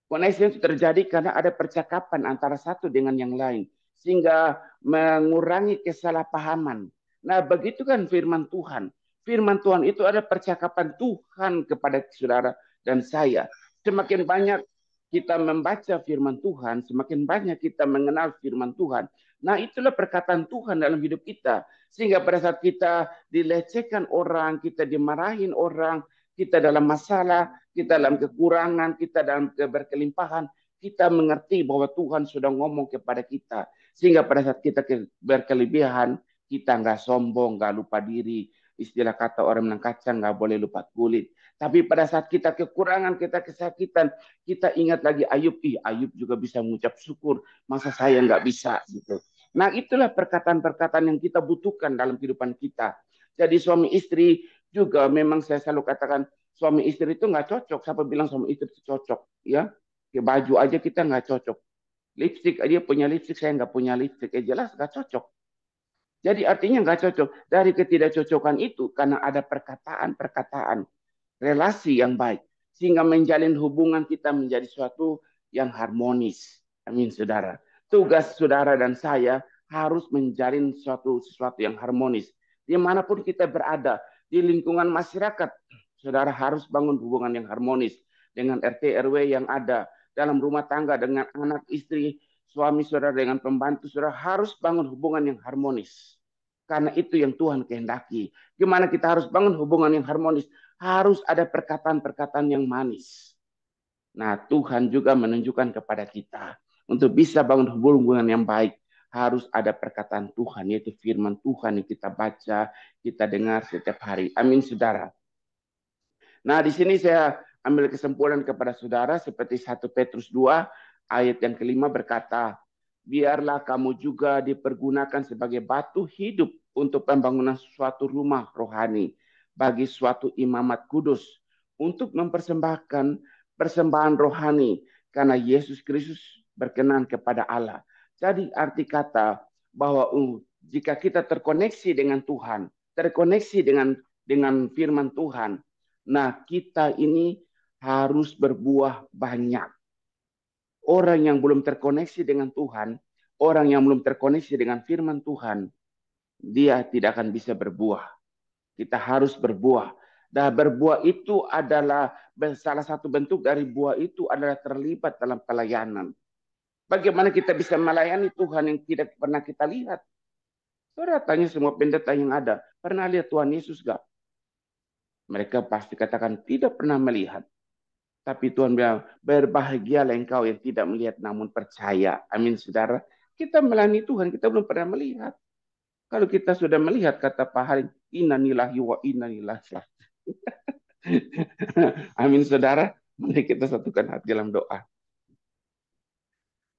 Connection itu terjadi karena ada percakapan antara satu dengan yang lain. Sehingga mengurangi kesalahpahaman. Nah, begitu kan firman Tuhan. Firman Tuhan itu ada percakapan Tuhan kepada saudara dan saya. Semakin banyak kita membaca firman Tuhan, semakin banyak kita mengenal firman Tuhan. Nah, itulah perkataan Tuhan dalam hidup kita. Sehingga pada saat kita dilecehkan orang, kita dimarahin orang, kita dalam masalah, kita dalam kekurangan, kita dalam berkelimpahan, kita mengerti bahwa Tuhan sudah ngomong kepada kita. Sehingga pada saat kita berkelebihan, kita nggak sombong, nggak lupa diri. Istilah kata orang menang kacang, nggak boleh lupa kulit. Tapi pada saat kita kekurangan, kita kesakitan, kita ingat lagi Ayub. Ayub juga bisa mengucap syukur. Masa saya nggak bisa? Gitu. Nah, itulah perkataan-perkataan yang kita butuhkan dalam kehidupan kita. Jadi suami istri juga memang saya selalu katakan suami istri itu nggak cocok. Siapa bilang suami istri itu cocok? Ya, ke baju aja kita nggak cocok. Lipstick aja punya lipstick, saya nggak punya lipstick. Jelas nggak cocok. Jadi artinya nggak cocok. Dari ketidakcocokan itu karena ada perkataan-perkataan relasi yang baik. Sehingga menjalin hubungan kita menjadi suatu yang harmonis. Amin, saudara. Tugas saudara dan saya harus menjalin sesuatu yang harmonis. Dimanapun kita berada, di lingkungan masyarakat, saudara harus bangun hubungan yang harmonis. Dengan RT RW yang ada, dalam rumah tangga dengan anak istri, suami saudara dengan pembantu saudara, harus bangun hubungan yang harmonis. Karena itu yang Tuhan kehendaki. Gimana kita harus bangun hubungan yang harmonis? Harus ada perkataan-perkataan yang manis. Nah, Tuhan juga menunjukkan kepada kita untuk bisa bangun hubungan yang baik, harus ada perkataan Tuhan, yaitu firman Tuhan yang kita baca, kita dengar setiap hari. Amin, saudara. Nah, di sini saya ambil kesimpulan kepada saudara seperti 1 Petrus 2 ayat yang kelima berkata, biarlah kamu juga dipergunakan sebagai batu hidup untuk pembangunan suatu rumah rohani bagi suatu imamat kudus untuk mempersembahkan persembahan rohani karena Yesus Kristus berkenan kepada Allah. Jadi arti kata bahwa jika kita terkoneksi dengan Tuhan, terkoneksi dengan firman Tuhan, nah kita ini harus berbuah banyak. Orang yang belum terkoneksi dengan Tuhan, orang yang belum terkoneksi dengan firman Tuhan, dia tidak akan bisa berbuah. Kita harus berbuah. Dan berbuah itu adalah salah satu bentuk dari buah itu adalah terlibat dalam pelayanan. Bagaimana kita bisa melayani Tuhan yang tidak pernah kita lihat? Saudara tanya semua pendeta yang ada, pernah lihat Tuhan Yesus gak? Mereka pasti katakan tidak pernah melihat. Tapi Tuhan bilang, berbahagialah engkau yang tidak melihat namun percaya. Amin, saudara. Kita melayani Tuhan, kita belum pernah melihat. Kalau kita sudah melihat, kata Pak Harim, innanillahi wa innalillahi. Amin saudara, mari kita satukan hati dalam doa.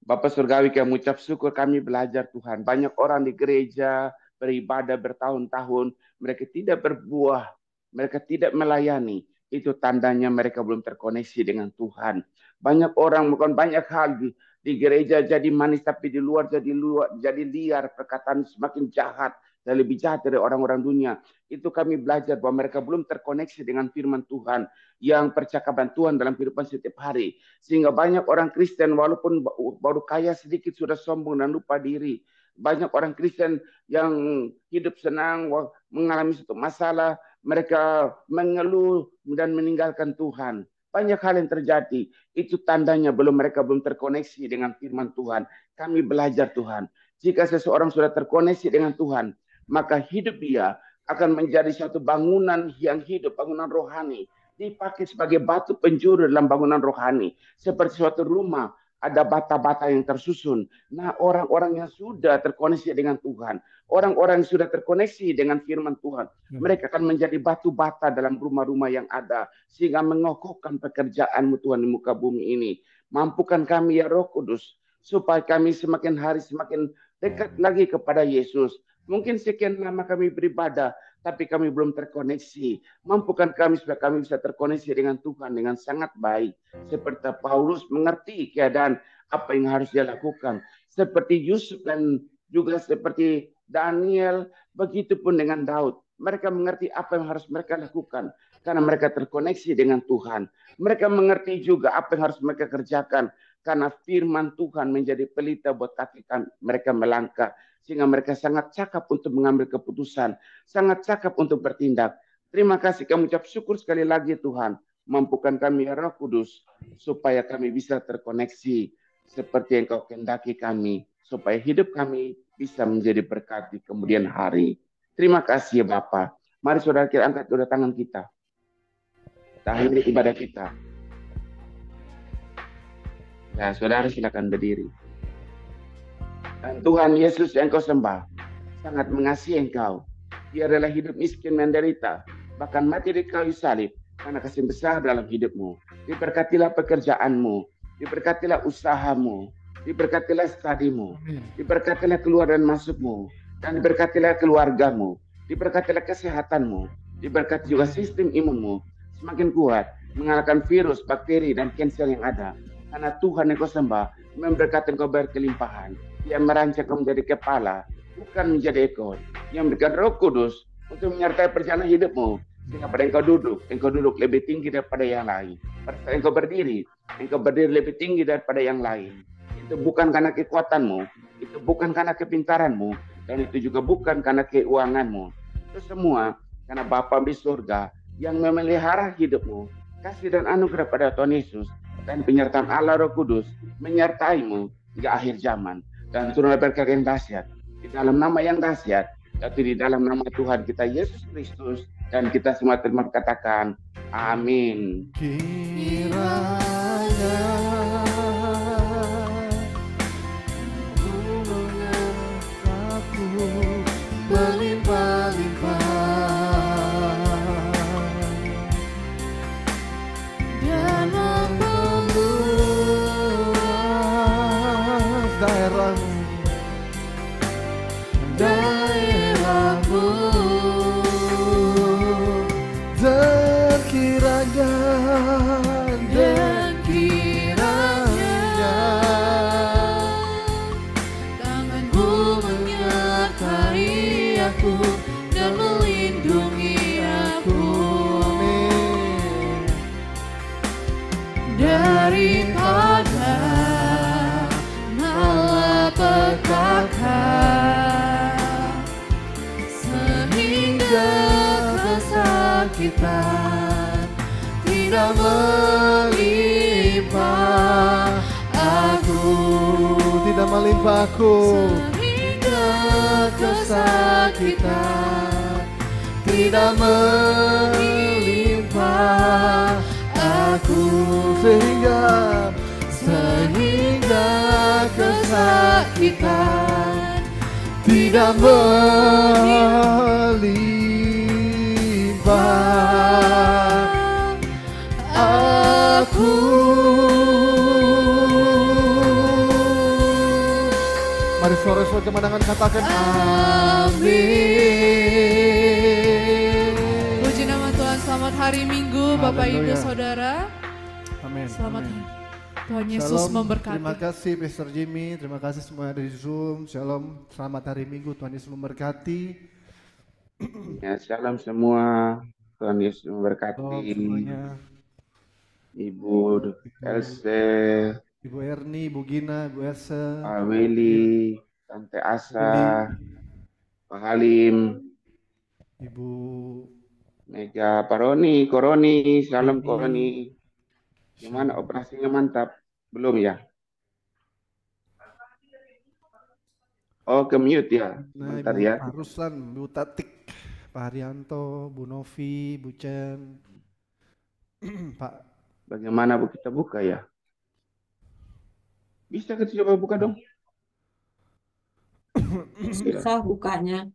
Bapak Surgawi, kami mengucap syukur kami belajar Tuhan. Banyak orang di gereja beribadah bertahun-tahun, mereka tidak berbuah, mereka tidak melayani. Itu tandanya mereka belum terkoneksi dengan Tuhan. Banyak orang melakukan banyak hal di gereja jadi manis, tapi di luar jadi liar, perkataan semakin jahat dan lebih jahat dari orang-orang dunia. Itu kami belajar bahwa mereka belum terkoneksi dengan firman Tuhan, yang percakapan Tuhan dalam kehidupan setiap hari. Sehingga banyak orang Kristen walaupun baru kaya sedikit sudah sombong dan lupa diri. Banyak orang Kristen yang hidup senang mengalami suatu masalah, mereka mengeluh dan meninggalkan Tuhan. Banyak hal yang terjadi. Itu tandanya mereka belum terkoneksi dengan firman Tuhan. Kami belajar Tuhan. Jika seseorang sudah terkoneksi dengan Tuhan, maka hidup dia akan menjadi suatu bangunan yang hidup, bangunan rohani. Dipakai sebagai batu penjuru dalam bangunan rohani. Seperti suatu rumah, ada bata-bata yang tersusun. Nah, orang-orang yang sudah terkoneksi dengan Tuhan, orang-orang yang sudah terkoneksi dengan firman Tuhan, mereka akan menjadi batu bata dalam rumah-rumah yang ada, sehingga mengokohkan pekerjaan-Mu Tuhan di muka bumi ini. Mampukan kami ya Roh Kudus, supaya kami semakin hari semakin dekat lagi kepada Yesus. Mungkin sekian lama kami beribadah, tapi kami belum terkoneksi. Mampukan kami supaya kami bisa terkoneksi dengan Tuhan dengan sangat baik. Seperti Paulus mengerti keadaan apa yang harus dia lakukan. Seperti Yusuf dan juga seperti Daniel, begitupun dengan Daud. Mereka mengerti apa yang harus mereka lakukan karena mereka terkoneksi dengan Tuhan. Mereka mengerti juga apa yang harus mereka kerjakan karena firman Tuhan menjadi pelita buat kaki mereka melangkah. Sehingga mereka sangat cakap untuk mengambil keputusan, sangat cakap untuk bertindak. Terima kasih, kami ucap syukur sekali lagi Tuhan. Mampukan kami ya Roh Kudus, supaya kami bisa terkoneksi seperti yang Kau kehendaki kami, supaya hidup kami bisa menjadi berkat di kemudian hari. Terima kasih ya Bapa. Mari saudara kita angkat kedua tangan kita. Kita akhiri ibadah kita. Ya, saudara silakan berdiri. Dan Tuhan Yesus yang Kau sembah sangat mengasihi Engkau. Dia adalah hidup miskin menderita, bahkan mati di kayu salib karena kasih besar dalam hidupmu. Diberkatilah pekerjaanmu, diberkatilah usahamu, diberkatilah studimu, diberkatilah keluar dan masukmu, dan diberkatilah keluargamu, diberkatilah kesehatanmu, diberkati juga sistem imunmu semakin kuat mengalahkan virus, bakteri, dan kanker yang ada. Karena Tuhan yang Kau sembah memberkati Engkau berkelimpahan. Dia merancang Kau menjadi kepala, bukan menjadi ekor. Yang memberikan Roh Kudus untuk menyertai perjalanan hidupmu. Sehingga pada engkau duduk lebih tinggi daripada yang lain. Pada saat engkau berdiri lebih tinggi daripada yang lain. Itu bukan karena kekuatanmu, itu bukan karena kepintaranmu, dan itu juga bukan karena keuanganmu. Itu semua karena Bapa di surga yang memelihara hidupmu. Kasih dan anugerah pada Tuhan Yesus dan penyertaan Allah Roh Kudus menyertaimu hingga akhir zaman. Dan turunlah berkat yang dahsyat di dalam nama yang dahsyat, yaitu di dalam nama Tuhan kita Yesus Kristus, dan kita semua terima katakan amin. Kiranya aku berlimpah-limpah dan membuat daerahmu dan kiranya tanganmu menyertai aku dan melindungi aku daripada malapetaka, sehingga kesakitan tidak melimpah aku, sehingga kesakitan tidak melimpah aku, sehingga kesakitan tidak melimpah Mari sore-sore kemenangan katakan amin. Puji nama Tuhan, selamat hari Minggu Bapak Ibu Haleluya. Saudara. Amin. Selamat Amin. Tuhan Yesus Shalom. memberkati. Terima kasih Pastor Jimmy, terima kasih semua dari Zoom. Shalom, selamat hari Minggu, Tuhan Yesus memberkati. Ya, shalom semua. Tuhan Yesus Shalom memberkati. semuanya. Ibu Else, Ibu Erni, Ibu Gina, Ibu Elsa, Pak Willy, Tante Asa, Pak Halim, Ibu Mega Paroni, Koroni, salam Ini. Koroni. Gimana operasinya mantap? Belum ya? Oh, ke mute ya. Nah, Bentar Ibu ya. Pak Ruslan, Bu Tatik, Pak Haryanto, Bu Novi, Bu Chen, Pak. Bagaimana Bu kita buka ya? Bisa kita coba buka dong? Susah bukanya.